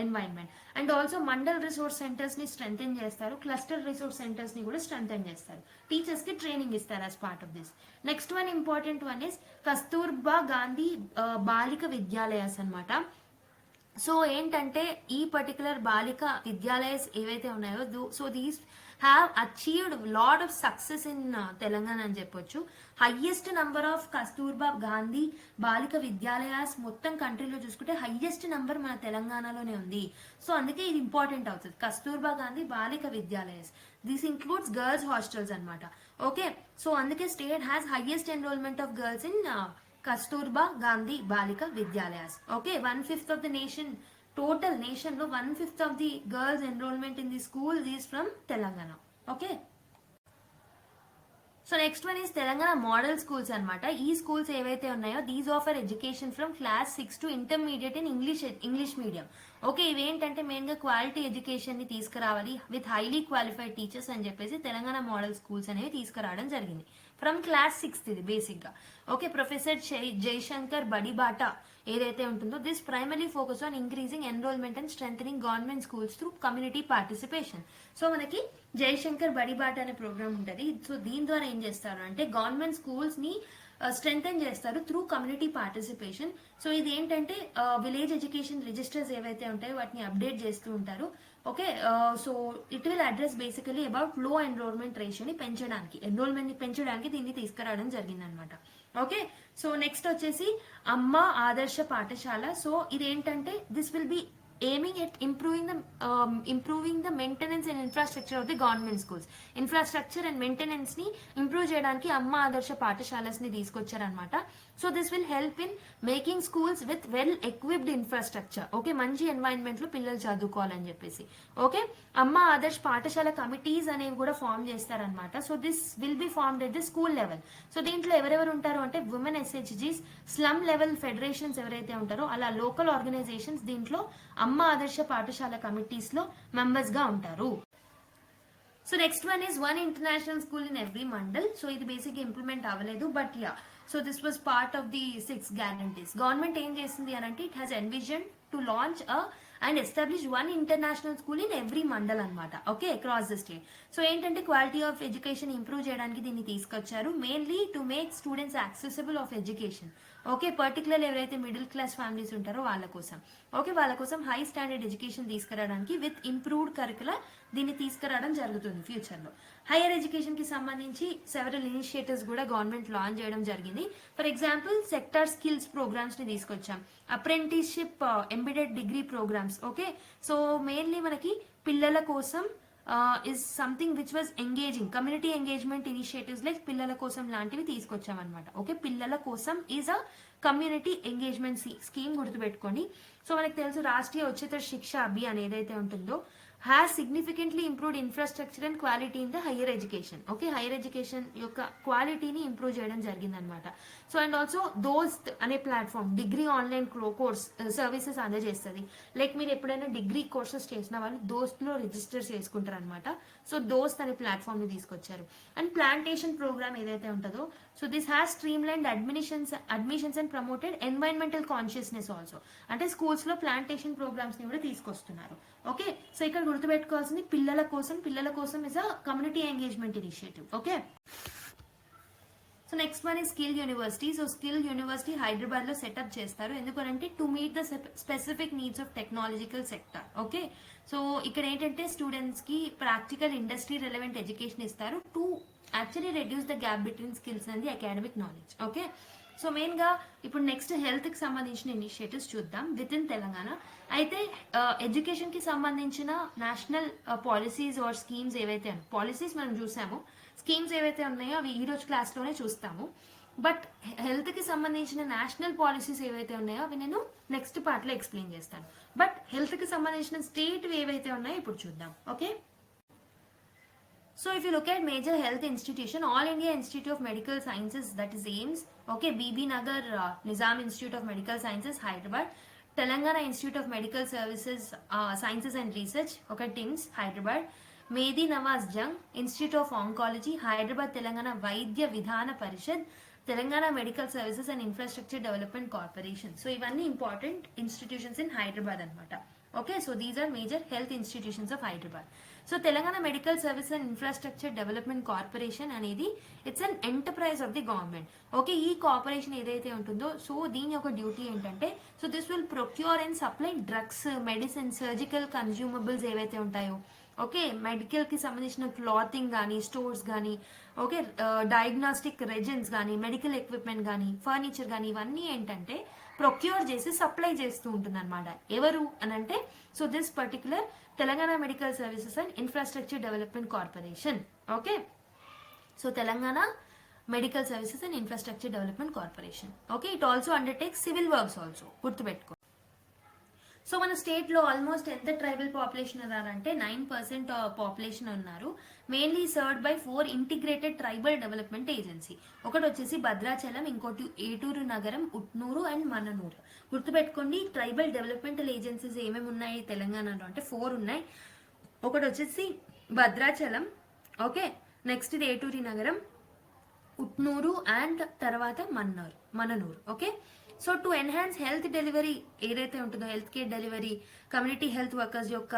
environment. And also mandal resource centers ni strengthen chestaru, cluster resource centers ni kuda strengthen chestaru, teachers ki training istaru as part of this. Next one important one is Kasturba Gandhi Balika Vidyalayas anamata. So ఏంటంటే ఈ particular బాలిక విద్యాలయస్ ఏవైతే ఉన్నాయో, so these have achieved lot of success in Telangana అని చెప్పొచ్చు. Highest number of Kasturba Gandhi Balika Vidyalayas మొత్తం కంట్రీలో చూసుకుంటే హైయెస్ట్ నంబర్ మన తెలంగాణలోనే ఉంది. సో అందుకే ఇది ఇంపార్టెంట్ అవుతుంది, Kasturba Gandhi Balika Vidyalayas. This includes girls hostels అనమాట. ఓకే, సో అందుకే state has highest enrolment of girls in Kasturba Gandhi Balika Vidyalayas. Okay, 1/5 of the nation, total nation లో 1/5 of the girls enrollment in the school is from Telangana. Okay. So next one is Telangana model schools అనమాట. ఈ schools ఏవైతే ఉన్నాయో these offer education from class 6 to intermediate in English medium. Okay, ఇవేంటంటే main గా quality education ని తీసుకురావాలి with highly qualified teachers అని చెప్పేసి తెలంగాణ మోడల్ స్కూల్స్ అనేవి తీసుకురావడం జరిగింది ఫ్రమ్ క్లాస్ 6th ఇది బేసిక్ గా. ఓకే, ప్రొఫెసర్ జయశంకర్ బడిబాటా ఏదైతే ఉంటుందో this primary focus on increasing enrollment and strengthening government schools through community participation. So మనకి జయశంకర్ బడిబాట అనే ప్రోగ్రామ్ ఉంటుంది. సో దీని ద్వారా ఏం చేస్తారు అంటే గవర్నమెంట్ స్కూల్స్ ని స్ట్రెంథెన్ చేస్తారు త్రూ కమ్యూనిటీ పార్టిసిపేషన్. సో ఇది ఏంటంటే విలేజ్ ఎడ్యుకేషన్ రిజిస్టర్స్ ఏవైతే ఉంటాయో వాటిని అప్డేట్ చేస్తూ ఉంటారు. Okay, so it will address basically about లో ఎన్రోల్మెంట్ రేషియోని పెంచడానికి, ఎన్రోల్మెంట్ ని పెంచడానికి దీన్ని తీసుకురావడం జరిగింది అనమాట. ఓకే, సో నెక్స్ట్ వచ్చేసి అమ్మ ఆదర్శ పాఠశాల. సో ఇదేంటంటే this will B aiming at improving the maintenance and infrastructure of the government schools. Infrastructure and maintenance ని ఇంప్రూవ్ చేయడానికి అమ్మ ఆదర్శ పాఠశాలస్ ని తీసుకొచ్చారనమాట. So this will help in making schools with well equipped infrastructure. Okay, మంచి environment లో పిల్లలు చదువుకోవాలని చెప్పేసి. Okay, అమ్మ ఆదర్శ పాఠశాల కమిటీస్ అనేవి కూడా ఫామ్ చేస్తారనమాట. So this will be formed at the school level. So దీంట్లో ఎవరెవరు ఉంటారు అంటే ఉమెన్ ఎస్హెచ్జీస్, స్లమ్ లెవెల్ ఫెడరేషన్స్ ఎవరైతే ఉంటారో అలా లోకల్ ఆర్గనైజేషన్స్ దీంట్లో అమ్మ ఆదర్శ పాఠశాల కమిటీస్ లో మెంబర్స్ గా ఉంటారు. So next one is one international school in every mandal. సో ఇది బేసిక్ ఇంప్లిమెంట్ అవ్వలేదు, but yeah, so this was part of the 6 guarantees. Government ఏం చేసింది అని అంటే it has envision to launch and establish one international school in every mandal అనమాట. Okay, across the state. So ఏంటంటే quality of education improve చేయడానికి దీన్ని తీసుకొచ్చారు, mainly to make students accessible of education. Okay, particular ఎవరైతే మిడిల్ క్లాస్ ఫ్యామిలీస్ ఉంటారో వాళ్ళ కోసం. Okay, వాళ్ళ కోసం హై స్టాండర్డ్ ఎడ్యుకేషన్ తీసుకురావడానికి విత్ ఇంప్రూవ్డ్ కరికులర్ దీన్ని తీసుకురావడం జరుగుతుంది ఫ్యూచర్ లో. హైయర్ ఎడ్యుకేషన్ కి సంబంధించి సెవెరల్ ఇనిషియేటివ్స్ కూడా గవర్నమెంట్ లాంచ్ చేయడం జరిగింది. For example sector skills programs ని తీసుకొచ్చాం, apprenticeship, embedded degree programs. Okay, so mainly మనకి పిల్లల కోసం is something which was engaging, community engagement initiatives like పిల్లల కోసం లాంటివి తీసుకొచ్చామన్నమాట. ఓకే, పిల్లల కోసం is a community engagement scheme, గుర్తుపెట్టుకోండి. సో మనకు తెలుసు రాష్ట్రీయ ఉచిత శిక్ష అభియాన్ ఏదైతే ఉంటుందో has significantly improved infrastructure and quality in the higher education. Okay, higher education యొక్క క్వాలిటీని ఇంప్రూవ్ చేయడం జరిగింది అనమాట. సో అండ్ ఆల్సో దోస్త్ అనే platform degree online course services అందజేస్తుంది. లైక్ మీరు ఎప్పుడైనా డిగ్రీ కోర్సెస్ చేసిన వాళ్ళు దోస్త్లో రిజిస్టర్ చేసుకుంటారు అనమాట. సో దోస్త్ అనే ప్లాట్ఫామ్ ని తీసుకొచ్చారు. అండ్ ప్లాంటేషన్ ప్రోగ్రామ్ ఏదైతే ఉంటుందో, so this has streamlined admissions and promoted environmental consciousness also. అంటే స్కూల్స్ లో ప్లాంటేషన్ ప్రోగ్రామ్స్ ని కూడా తీసుకొస్తున్నారు. ఓకే, సో ఇక్కడ గుర్తుపెట్టుకోవాల్సింది పిల్లల కోసం is a community engagement initiative. Okay, so next one ఈ skill university. So skill university Hyderabad లో సెటప్ చేస్తారు, ఎందుకంటే to meet the specific needs of technological sector. Okay, so ఇక్కడ ఏంటంటే స్టూడెంట్స్ కి ప్రాక్టికల్ ఇండస్ట్రీ రెలవెంట్ ఎడ్యుకేషన్ ఇస్తారు to actually reduce the gap between skills and the academic knowledge. Okay, so main గా ఇప్పుడు next health కి సంబంధించిన initiatives చూద్దాం with in Telangana. అయితే ఎడ్యుకేషన్ కి సంబంధించిన నేషనల్ పాలసీస్ ఆర్ స్కీమ్స్ ఏవైతే పాలసీస్ మనం చూసాము, స్కీమ్స్ ఏవైతే ఉన్నాయో అవి ఈ రోజు క్లాస్ లోనే చూస్తాము. బట్ హెల్త్ కి సంబంధించిన నేషనల్ పాలసీస్ ఏవైతే ఉన్నాయో అవి నేను నెక్స్ట్ పార్ట్ లో ఎక్స్ప్లెయిన్ చేస్తాను. బట్ హెల్త్ కి సంబంధించిన స్టేట్ ఏవైతే ఉన్నాయో ఇప్పుడు చూద్దాం. Okay, so if you look at major health institution, All India Institute of Medical Sciences, that is AIIMS. Okay, BB Nagar Nizam Institute of Medical Sciences, Hyderabad. Telangana Institute of Medical Services, Sciences and Research, okay, TIMS, Hyderabad. Mehdi Nawaz Jung Institute of Oncology, Hyderabad. Telangana Vaidya Vidhana Parishad, Telangana Medical Services and Infrastructure Development Corporation. So ivanni important institutions in Hyderabad anamata. Okay, so these are major health institutions of Hyderabad. So Telangana medical service and infrastructure development corporation అనేది it's an enterprise of the government. Okay, ఈ corporation ఏదైతే ఉంటుందో సో దీని యొక్క duty ఏంటంటే so this will procure and supply drugs, medicine, surgical consumables ఏవైతే ఉంటాయో, ఓకే, మెడికల్ కి సంబంధించిన క్లాతింగ్ కానీ, స్టోర్స్ కానీ, ఓకే, డయాగ్నోస్టిక్ రెజెన్స్ కానీ, మెడికల్ ఎక్విప్మెంట్ కానీ, ఫర్నిచర్ కానీ, ఇవన్నీ ఏంటంటే ప్రొక్యూర్ చేసి సప్లై చేస్తూ ఉంటుంది అనమాట. ఎవరు అని అంటే so this particular Telangana medical services and infrastructure development corporation. Okay, so Telangana medical services and infrastructure development corporation. Okay, it also undertake civil works also, గుర్తుపెట్టుకో. సో మన స్టేట్ లో ఆల్మోస్ట్ ఎంత ట్రైబల్ పాపులేషన్ ఉన్నారంటే 9% పాపులేషన్ ఉన్నారు. Mainly served by 4 integrated tribal development agency. ఒకటి వచ్చేసి భద్రాచలం, ఇంకోటి ఏటూరు నగరం, ఉట్నూరు అండ్ మన్ననూరు. గుర్తుపెట్టుకోండి, ట్రైబల్ డెవలప్మెంటల్ ఏజెన్సీస్ ఏమేమి ఉన్నాయి తెలంగాణలో అంటే 4 ఉన్నాయి. ఒకటి వచ్చేసి భద్రాచలం, ఓకే, నెక్స్ట్ ఇది ఏటూరి నగరం, ఉట్నూరు అండ్ తర్వాత Mannanur. Okay, so to enhance health delivery ఏదైతే ఉంటుందో, health care delivery, community health workers యొక్క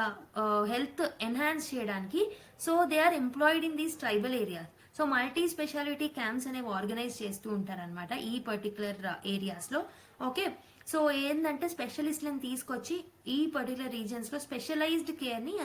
హెల్త్ ఎన్హాన్స్ చేయడానికి so they are employed in these tribal areas. So multi specialty camps అనేవి ఆర్గనైజ్ చేస్తూ ఉంటారనమాట ఈ పర్టికులర్ ఏరియాస్ లో. ఓకే, సో ఏంటంటే స్పెషలిస్ట్లను తీసుకొచ్చి ఈ పర్టికులర్ రీజన్స్లో స్పెషలైజ్డ్ కేర్ని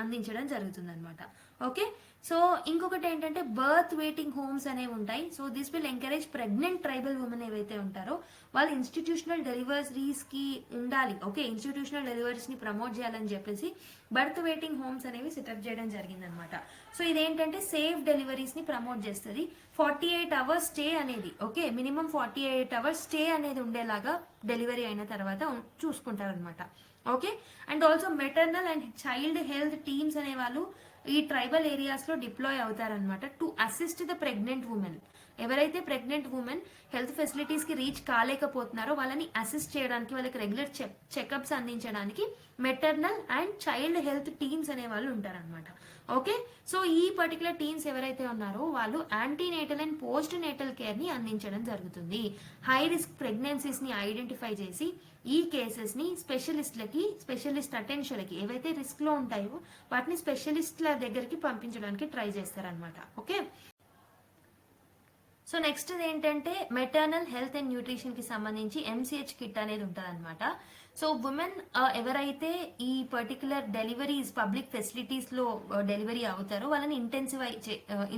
అందించడం జరుగుతుంది అనమాట. ఓకే, సో ఇంకొకటి ఏంటంటే బర్త్ వెయిటింగ్ హోమ్స్ అనేవి ఉంటాయి. So this will encourage pregnant tribal women ఏవైతే ఉంటారో వాళ్ళు ఇన్స్టిట్యూషనల్ డెలివరీస్ కి ఉండాలి. ఓకే, ఇన్స్టిట్యూషనల్ డెలివరీస్ ని ప్రమోట్ చేయాలని చెప్పేసి బర్త్ వెయిటింగ్ హోమ్స్ అనేవి సెటప్ చేయడం జరిగింది అనమాట. సో ఇదేంటంటే సేఫ్ డెలివరీస్ ని ప్రమోట్ చేస్తుంది. 48 hours స్టే అనేది, ఓకే, మినిమం 48 hours స్టే అనేది ఉండేలాగా డెలివరీ అయిన తర్వాత చూసుకుంటారు అనమాట. Okay, and also maternal and child health teams అనే వాళ్ళు ఈ ట్రైబల్ ఏరియాస్ లో డిప్లాయ్ అవుతారనమాట to assist the pregnant women. ఎవరైతే ప్రెగ్నెంట్ ఉమెన్ హెల్త్ ఫెసిలిటీస్ కి రీచ్ కాలేకపోతున్నారో వాళ్ళని అసిస్ట్ చేయడానికి, వాళ్ళకి రెగ్యులర్ చెకప్స్ అందించడానికి maternal and child health teams అనే వాళ్ళు ఉంటారనమాట. ఓకే, సో ఈ పర్టికులర్ టీమ్స్ ఎవరైతే ఉన్నారో వాళ్ళు antenatal and post natal care ని అందించడం జరుగుతుంది. హై రిస్క్ ప్రెగ్నెన్సీస్ ని ఐడెంటిఫై చేసి ఈ కేసెస్ ని స్పెషలిస్ట్ అటెన్షన్లకి ఏవైతే రిస్క్ లో ఉంటాయో వాటిని స్పెషలిస్ట్ల దగ్గరికి పంపించడానికి ట్రై చేస్తారనమాట. ఓకే, సో నెక్స్ట్ ఏంటంటే మెటర్నల్ హెల్త్ అండ్ న్యూట్రిషన్ కి సంబంధించి MCH కిట్ అనేది ఉంటుంది అనమాట. సో ఉమెన్ ఎవరైతే ఈ పర్టికులర్ డెలివరీస్ పబ్లిక్ ఫెసిలిటీస్ లో డెలివరీ అవుతారో వాళ్ళని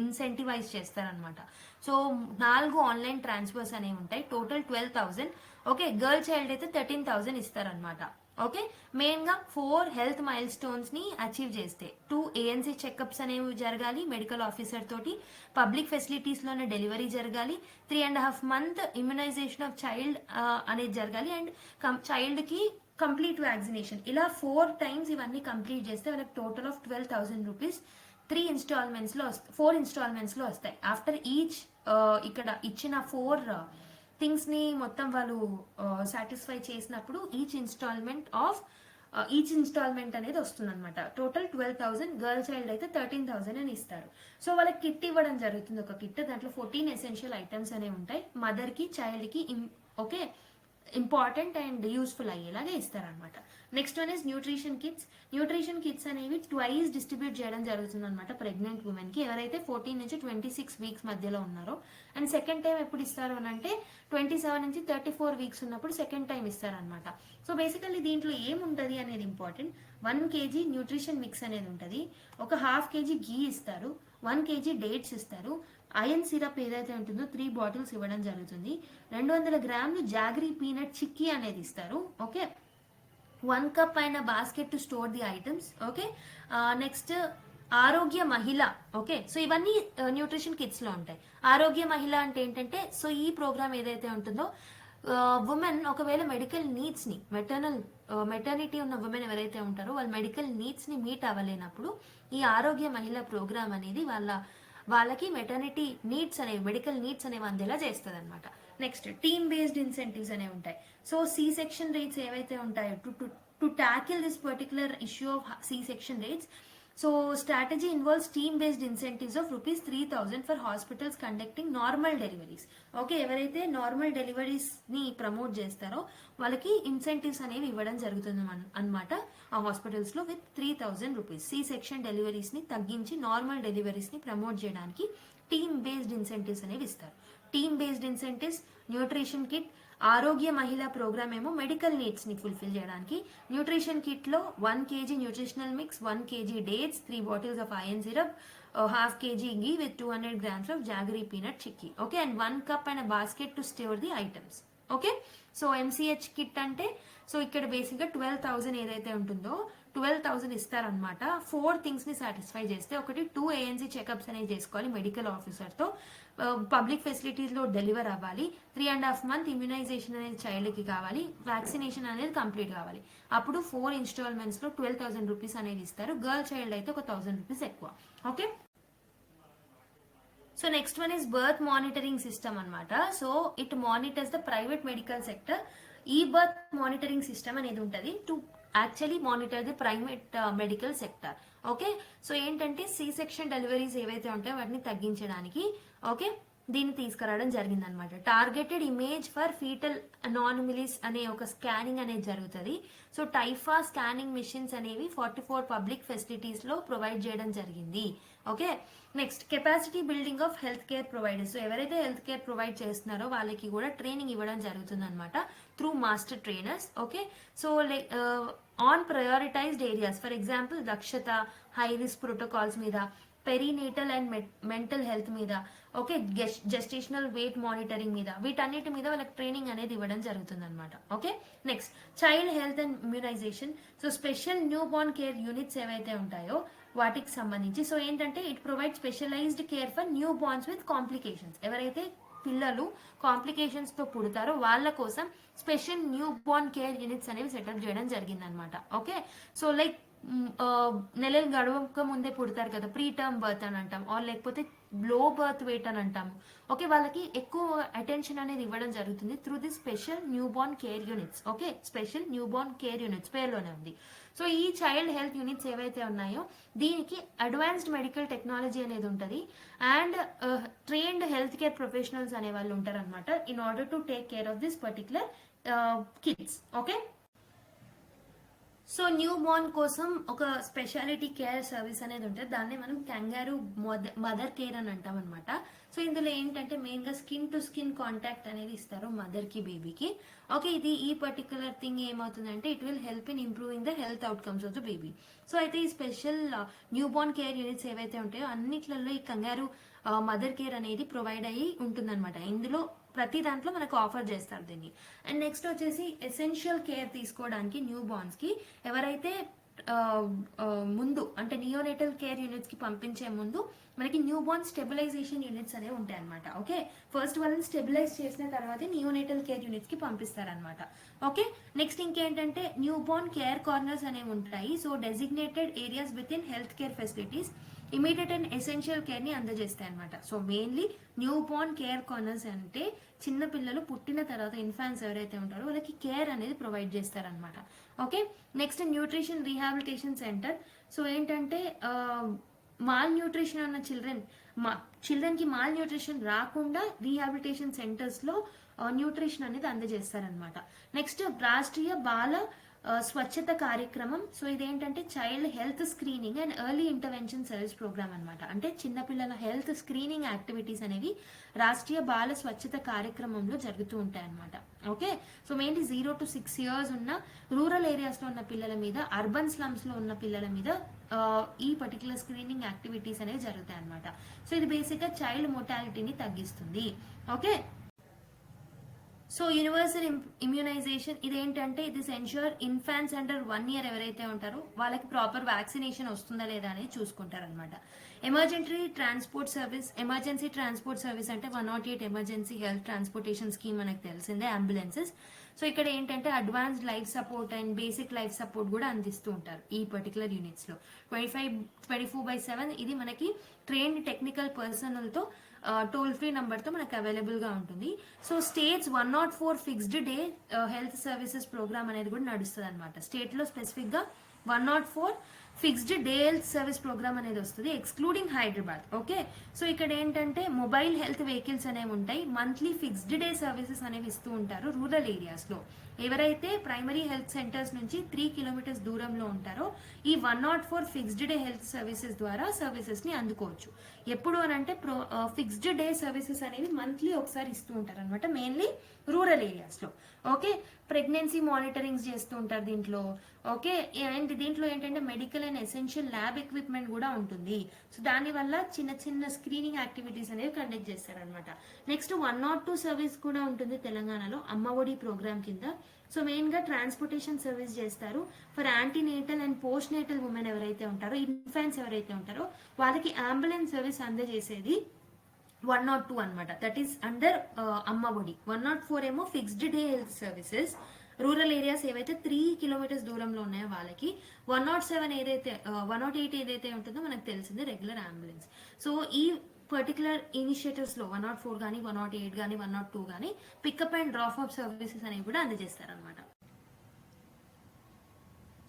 ఇన్సెంటివైజ్ చేస్తారనమాట. సో 4 ఆన్లైన్ ట్రాన్స్ఫర్స్ అనేవి ఉంటాయి. టోటల్ 12,000. ఓకే, గర్ల్ చైల్డ్ అయితే 13,000 ఇస్తారనమాట. ఓకే, మెయిన్ గా 4 హెల్త్ మైల్ స్టోన్స్ ని అచీవ్ చేస్తే 2 ANC చెకప్స్ అనేవి జరగాలి మెడికల్ ఆఫీసర్ తోటి, పబ్లిక్ ఫెసిలిటీస్ లోనే డెలివరీ జరగాలి, 3.5 month ఇమ్యునైజేషన్ ఆఫ్ చైల్డ్ అనేది జరగాలి, అండ్ చైల్డ్ కి కంప్లీట్ వ్యాక్సినేషన్. ఇలా 4 times ఇవన్నీ కంప్లీట్ చేస్తే వాళ్ళకి టోటల్ ఆఫ్ 12,000 రూపీస్ 4 ఇన్స్టాల్మెంట్స్ లో వస్తాయి. ఆఫ్టర్ ఈచ్ ఇక్కడ ఇచ్చిన 4 థింగ్స్ ని మొత్తం వాళ్ళు సాటిస్ఫై చేసినప్పుడు ఈచ్ ఇన్స్టాల్మెంట్ అనేది వస్తుంది అనమాట. టోటల్ 12,000. గర్ల్ చైల్డ్ అయితే 13,000 అని ఇస్తారు. సో వాళ్ళకి కిట్ ఇవ్వడం జరుగుతుంది. ఒక కిట్ దాంట్లో 14 ఎసెన్షియల్ ఐటమ్స్ అనేవి ఉంటాయి. మదర్ కి చైల్డ్ కి ఓకే ఇంపార్టెంట్ అండ్ యూస్ఫుల్ అయ్యేలాగా ఇస్తారనమాట. Next one is nutrition kits అనేవి ట్వైస్ డిస్ట్రిబ్యూట్ చేయడం జరుగుతుంది అనమాట ప్రెగ్నెంట్ ఉమెన్ కి ఎవరైతే 14 నుంచి 26 వీక్స్ మధ్యలో ఉన్నారో. అండ్ సెకండ్ టైం ఎప్పుడు ఇస్తారు అని అంటే 27 నుంచి 34 వీక్స్ ఉన్నప్పుడు సెకండ్ టైం ఇస్తారనమాట. సో బేసికల్లీ దీంట్లో ఏముంటది అనేది ఇంపార్టెంట్. 1 kg న్యూట్రిషన్ మిక్స్ అనేది ఉంటుంది. ఒక 1/2 kg ఘీ ఇస్తారు, 1 kg డేట్స్ ఇస్తారు, ఐరన్ సిరప్ ఏదైతే ఉంటుందో 3 bottles ఇవ్వడం జరుగుతుంది, 200 grams జాగరీ పీనట్ చిక్కీ అనేది ఇస్తారు. ఓకే, 1 cup అయిన basket to store the items. Okay, next ఆరోగ్య మహిళ. ఓకే, సో ఇవన్నీ న్యూట్రిషన్ కిట్స్ లో ఉంటాయి. ఆరోగ్య మహిళ అంటే ఏంటంటే, సో ఈ ప్రోగ్రామ్ ఏదైతే ఉంటుందో ఉమెన్ ఒకవేళ మెడికల్ నీడ్స్ ని మెటర్నిటీ ఉన్న ఉమెన్ ఎవరైతే ఉంటారో వాళ్ళ మెడికల్ నీడ్స్ ని మీట్ అవ్వలేనప్పుడు ఈ ఆరోగ్య మహిళ ప్రోగ్రామ్ అనేది వాళ్ళకి మెటర్నిటీ నీడ్స్ అనేవి మెడికల్ నీడ్స్ అనేవి అందేలా చేస్తుంది అనమాట. నెక్స్ట్ టీమ్ బేస్డ్ ఇన్సెంటివ్స్ అనేవి ఉంటాయి. సో C-section రేట్స్ ఏవైతే ఉంటాయో to tackle this particular issue of C-section rates, so strategy involves team based incentives of ₹3,000 for hospitals conducting normal deliveries. Okay, ఎవరైతే నార్మల్ డెలివరీస్ ని ప్రమోట్ చేస్తారో వాళ్ళకి incentives అనేవి ఇవ్వడం జరుగుతుంది అనమాట ఆ హాస్పిటల్స్ లో విత్ ₹3,000. C-section డెలివరీస్ ని తగ్గించి నార్మల్ డెలివరీస్ ని ప్రమోట్ చేయడానికి టీమ్ బేస్డ్ ఇన్సెంటివ్స్ అనేవి ఇస్తారు. Team based incentives, nutrition kit, ఆరోగ్య మహిళా ప్రోగ్రామ్ ఏమో మెడికల్ నీడ్స్ ని ఫుల్ఫిల్ చేయడానికి. న్యూట్రిషన్ కిట్ లో 1 kg nutritional mix, 1 kg dates, 3 bottles of iron syrup, 1/2 kg ghee with 200 grams of jaggery peanut chikki. Okay, and 1 cup and basket to store the items. Okay, so MCH kit అంటే so ఇక్కడ basic గా 12,000 ఏదైతే ఉంటుందో 12,000 ఇస్తారనమాట. 4 things ని satisfy చేస్తే, ఒకటి 2 ANC checkups అనేవి చేసుకోవాలి మెడికల్ ఆఫీసర్ తో, పబ్లిక్ ఫెసిలిటీస్ లో డెలివర్ అవ్వాలి, 3.5 month ఇమ్యునైజేషన్ అనేది చైల్డ్ కి కావాలి, వ్యాక్సినేషన్ అనేది కంప్లీట్ కావాలి. అప్పుడు 4 ఇన్స్టాల్మెంట్స్ లో 12,000 రూపీస్ అనేది ఇస్తారు. గర్ల్ చైల్డ్ అయితే ఒక 1,000 రూపీస్ ఎక్కువ. Okay, so next one is birth monitoring system అనమాట. So it monitors the private medical sector. ఈ బర్త్ మానిటరింగ్ సిస్టమ్ అనేది ఉంటుంది to actually monitor the private medical sector. Okay, so ఏంటంటే C-section డెలివరీస్ ఏవైతే ఉంటాయో వాటిని తగ్గించడానికి. ఓకే, దీన్ని తీసుకురావడం జరిగింది అనమాట. Targeted image for fetal anomalies అనే ఒక స్కానింగ్ అనేది జరుగుతుంది. సో టైఫా స్కానింగ్ మిషన్స్ అనేవి 44 పబ్లిక్ ఫెసిలిటీస్ లో ప్రొవైడ్ చేయడం జరిగింది. Okay, next capacity building of health care providers. So ఎవరైతే హెల్త్ కేర్ ప్రొవైడ్ చేస్తున్నారో వాళ్ళకి కూడా ట్రైనింగ్ ఇవ్వడం జరుగుతుంది అనమాట through master trainers. Okay, so on prioritized areas, for example Dakshata, high risk protocols మీద, పెరీనేటల్ అండ్ మెంటల్ హెల్త్ మీద, ఓకే, జెస్టేషనల్ వెయిట్ మానిటరింగ్ మీద, వీటన్నిటి మీద వాళ్ళకి ట్రైనింగ్ అనేది ఇవ్వడం జరుగుతుంది అనమాట. Okay, next child health and immunization. So special new born care units ఏవైతే ఉంటాయో వాటికి సంబంధించి, సో ఏంటంటే it provide specialized care for new borns with complications. ఎవరైతే పిల్లలు కాంప్లికేషన్స్ తో పుడతారో వాళ్ళ కోసం special new born care units అనేవి సెటప్ చేయడం జరిగింది అనమాట. ఓకే, సో లైక్ నెలలు గడవక ముందే పుడతారు కదా, ప్రీ టర్మ్ బర్త్ అని అంటాం, ఆర్ లేకపోతే లో బర్త్ వెయిట్ అని అంటాము. ఓకే, వాళ్ళకి ఎక్కువ అటెన్షన్ అనేది ఇవ్వడం జరుగుతుంది through the special new born care units. Okay, special new born care units పేరులోనే ఉంది. సో ఈ చైల్డ్ హెల్త్ యూనిట్స్ ఏవైతే ఉన్నాయో దీనికి అడ్వాన్స్డ్ మెడికల్ టెక్నాలజీ అనేది ఉంటుంది and trained health care professionals అనే వాళ్ళు ఉంటారు అనమాట in order to take care of this particular kids. Okay, so new born కోసం ఒక స్పెషాలిటీ కేర్ సర్వీస్ అనేది ఉంటుంది, దాన్ని మనం కంగారు మదర్ కేర్ అని అంటాం అనమాట. సో ఇందులో ఏంటంటే మెయిన్ గా స్కిన్ టు స్కిన్ కాంటాక్ట్ అనేది ఇస్తారు మదర్ కి బేబీకి. ఓకే, ఇది ఈ పర్టికులర్ థింగ్ ఏమవుతుందంటే it will help in improving the health outcomes of the baby. So అయితే ఈ special new born care units ఏవైతే ఉంటాయో అన్నిట్లలో ఈ కంగారు మదర్ కేర్ అనేది ప్రొవైడ్ అయ్యి ఉంటుందన్నమాట. ఇందులో ప్రతి దాంట్లో మనకు ఆఫర్ చేస్తారు దీన్ని. అండ్ నెక్స్ట్ వచ్చేసి ఎసెన్షియల్ కేర్ తీసుకోవడానికి న్యూ బార్న్స్ కి ఎవరైతే ముందు అంటే నియోనేటల్ కేర్ యూనిట్స్ కి పంపించే ముందు మనకి న్యూ బార్న్ స్టెబిలైజేషన్ యూనిట్స్ అనేవి ఉంటాయి అనమాట. ఓకే, ఫస్ట్ వాళ్ళని స్టెబిలైజ్ చేసిన తర్వాతే నియోనేటల్ కేర్ యూనిట్స్ కి పంపిస్తారనమాట. ఓకే, నెక్స్ట్ ఇంకేంటంటే న్యూ బార్న్ కేర్ కార్నర్స్ అనేవి ఉంటాయి. So designated areas with in health care facilities immediate and essential care ని అందజేస్తాయి అనమాట. So mainly new born care corners అంటే చిన్న పిల్లలు పుట్టిన తర్వాత ఇన్ఫాన్స్ ఎవరైతే ఉంటారో వాళ్ళకి కేర్ అనేది ప్రొవైడ్ చేస్తారనమాట. Okay, next nutrition rehabilitation center. So ఏంటంటే మాల్ న్యూట్రిషన్ ఉన్న చిల్డ్రన్ కి మాల్ న్యూట్రిషన్ రాకుండా రీహాబిలిటేషన్ సెంటర్స్ లో న్యూట్రిషన్ అనేది అందజేస్తారనమాట. నెక్స్ట్ రాష్ట్రీయ బాల స్వచ్ఛత కార్యక్రమం. సో ఇదేంటంటే child health screening and early intervention service program అనమాట. అంటే చిన్నపిల్లల హెల్త్ స్క్రీనింగ్ యాక్టివిటీస్ అనేవి రాష్ట్రీయ బాల స్వచ్ఛత కార్యక్రమంలో జరుగుతూ ఉంటాయి అనమాట. Okay, so mainly 0 to 6 years ఉన్న రూరల్ ఏరియాస్ లో ఉన్న పిల్లల మీద, అర్బన్ స్లమ్స్ లో ఉన్న పిల్లల మీద ఈ పర్టికులర్ స్క్రీనింగ్ యాక్టివిటీస్ అనేవి జరుగుతాయి అనమాట. సో ఇది బేసిక్ గా చైల్డ్ మోర్టాలిటీని తగ్గిస్తుంది. ఓకే, సో యూనివర్సల్ ఇమ్యూనైజేషన్ ఇదేంటంటే ఇది ఎన్ష్యూర్ ఇన్ఫాన్స్ అండర్ 1 year ఎవరైతే ఉంటారో వాళ్ళకి ప్రాపర్ వ్యాక్సినేషన్ వస్తుందా లేదా అనేది చూసుకుంటారు అనమాట. ఎమర్జెన్సీ ట్రాన్స్పోర్ట్ సర్వీస్ అంటే 108 ఎమర్జెన్సీ హెల్త్ ట్రాన్స్పోర్టేషన్ స్కీమ్ మనకు తెలిసిందే, అంబులెన్సెస్. సో ఇక్కడ ఏంటంటే advanced life support and basic life support కూడా అందిస్తూ ఉంటారు ఈ పర్టికులర్ యూనిట్స్ లో. 24/7 ఇది మనకి ట్రైన్డ్ టెక్నికల్ పర్సనల్ తో టోల్ ఫ్రీ నంబర్ తో మనకు అవైలబుల్ గా ఉంటుంది. So states 104 fixed day health services program అనేది కూడా నడుస్తుంది అనమాట. స్టేట్ లో స్పెసిఫిక్ గా 104 fixed day health service program అనేది వస్తుంది ఎక్స్క్లూడింగ్ హైదరాబాద్. ఓకే, సో ఇక్కడ ఏంటంటే మొబైల్ హెల్త్ వెహికల్స్ అనేవి ఉంటాయి, మంత్లీ ఫిక్స్డ్ డే సర్వీసెస్ అనేవి ఇస్తూ ఉంటారు రూరల్ ఏరియాస్ లో. ఎవరైతే ప్రైమరీ హెల్త్ సెంటర్స్ నుంచి 3 kilometers దూరంలో ఉంటారో ఈ 104 ఫిక్స్డ్ డే హెల్త్ సర్వీసెస్ ద్వారా సర్వీసెస్ ని అందుకోవచ్చు. ఎప్పుడు అని అంటే ఫిక్స్డ్ డే సర్వీసెస్ అనేవి మంత్లీ ఒకసారి ఇస్తూ ఉంటారు అనమాట, మెయిన్లీ రూరల్ ఏరియాస్ లో. ఓకే, ప్రెగ్నెన్సీ మానిటరింగ్స్ చేస్తూ ఉంటారు దీంట్లో. ఓకే, అండ్ దీంట్లో ఏంటంటే medical and essential lab equipment కూడా ఉంటుంది. సో దానివల్ల చిన్న చిన్న స్క్రీనింగ్ యాక్టివిటీస్ అనేవి కండక్ట్ చేస్తారనమాట. నెక్స్ట్ 102 సర్వీస్ కూడా ఉంటుంది తెలంగాణలో అమ్మఒడి ప్రోగ్రామ్ కింద. సో మెయిన్ గా ట్రాన్స్పోర్టేషన్ సర్వీస్ చేస్తారు for antenatal and post natal women ఎవరైతే ఉంటారో, ఇన్ఫాన్స్ ఎవరైతే ఉంటారో వాళ్ళకి అంబులెన్స్ సర్వీస్ అందజేసేది 102 అనమాట. That is under Amma Vodi. 104 ఏమో fixed day health services rural areas ఏవైతే 3 kilometers దూరంలో ఉన్నాయో వాళ్ళకి. 107 ఏదైతే 108 ఏదైతే ఉంటుందో మనకు తెలిసింది రెగ్యులర్ అంబులెన్స్. సో ఈ పర్టికులర్ ఇనిషియేటివ్స్ లో 104 కానీ 108 కానీ 102 కానీ pickup and drop off services అనేవి కూడా అందజేస్తారనమాట.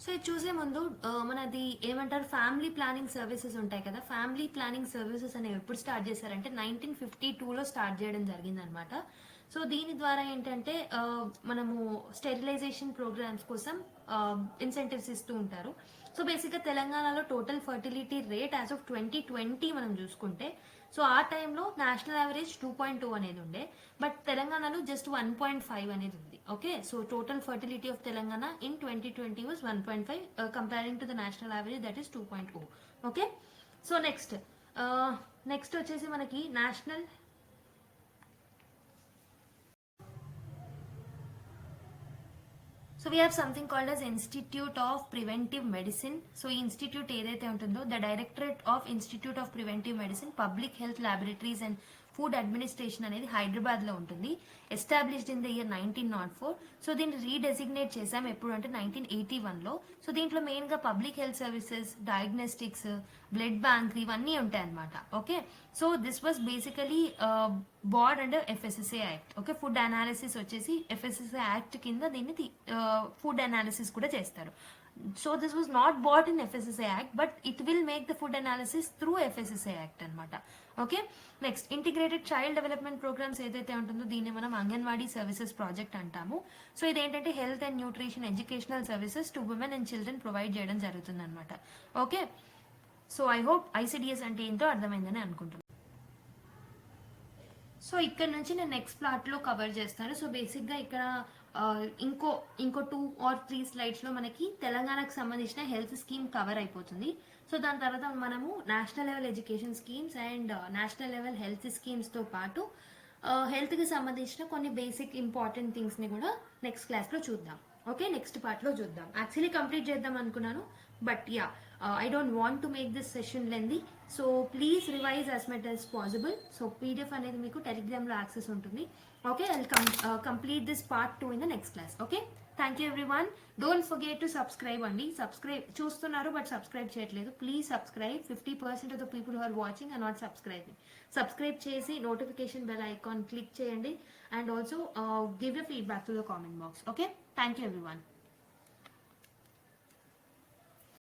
సో ఇది చూసే ముందు మనది ఏమంటారు ఫ్యామిలీ ప్లానింగ్ సర్వీసెస్ ఉంటాయి కదా. ఫ్యామిలీ ప్లానింగ్ సర్వీసెస్ అనేవి ఎప్పుడు స్టార్ట్ చేశారంటే 1952లో స్టార్ట్ చేయడం జరిగిందనమాట. సో దీని ద్వారా ఏంటంటే మనము స్టెరిలైజేషన్ ప్రోగ్రామ్స్ కోసం ఇన్సెంటివ్స్ ఇస్తూ ఉంటారు. సో బేసిక్గా తెలంగాణలో total fertility rate as of 2020 మనం చూసుకుంటే, సో ఆ టైంలో నేషనల్ యావరేజ్ 2.2 అనేది ఉండే, బట్ తెలంగాణలో జస్ట్ 1.5 అనేది ఉంది. Okay, so total fertility of Telangana in 2020 was 1.5 comparing to the national average that is 2.0. Okay, so next వచ్చేసి మనకి national so we have something called as institute of preventive medicine. So ఈ institute ఏదైతే ఉంటుందో the directorate of institute of preventive medicine, public health laboratories and food administration అనేది హైదరాబాద్ లో ఉంటుంది. Established in the year 1904. So దీన్ని రీడెసిగ్నేట్ చేసాం ఎప్పుడు అంటే 1981లో. సో దీంట్లో మెయిన్ గా public health services, diagnostics, blood bank ఇవన్నీ ఉంటాయి అనమాట. Okay, so this was basically barred under FSSA act. Okay, food analysis వచ్చేసి FSSA యాక్ట్ కింద దీన్ని ఫుడ్ అనాలిసిస్ కూడా చేస్తారు. So this was not brought in FSSA act, but it will make the food analysis through FSSA act అనమాట. Okay, next integrated child development programmes ఏదైతే ఉంటుందో దీన్ని మనం అంగన్వాడీ సర్వీసెస్ ప్రాజెక్ట్ అంటాము. సో ఇదేంటంటే health and nutrition educational services to women and children provide చేయడం జరుగుతుంది అనమాట. Okay, so I hope ICDS అంటే ఏంటో అర్థమైందని అనుకుంటున్నాను. సో ఇక్కడ నుంచి నేను నెక్స్ట్ ప్లాట్ లో కవర్ చేస్తాను. సో బేసిక్ గా ఇక్కడ ఇంకో 2 or 3 స్లైడ్స్ లో మనకి తెలంగాణకు సంబంధించిన హెల్త్ స్కీమ్ కవర్ అయిపోతుంది. సో దాని తర్వాత మనము national level education schemes and national level health schemes తో పాటు హెల్త్ కి సంబంధించిన కొన్ని బేసిక్ ఇంపార్టెంట్ థింగ్స్ ని కూడా నెక్స్ట్ క్లాస్ లో చూద్దాం. ఓకే, నెక్స్ట్ పార్ట్ లో చూద్దాం. యాక్చువల్లీ కంప్లీట్ చేద్దాం అనుకున్నాను, but yeah I don't want to make this session lengthy, so please revise as much as possible. So PDF అనేది మీకు టెలిగ్రామ్ లో యాక్సెస్ ఉంటుంది. Okay, I'll complete this part 2 in the next class. Okay, thank you everyone. Don't forget to subscribe అండి. Subscribe చూస్తున్నారు but subscribe చేయట్లేదు. Please subscribe. 50% of the people who are watching are not subscribing. Subscribe చేసి notification bell icon click చేయండి, and also give your feedback to the comment box. Okay, thank you everyone.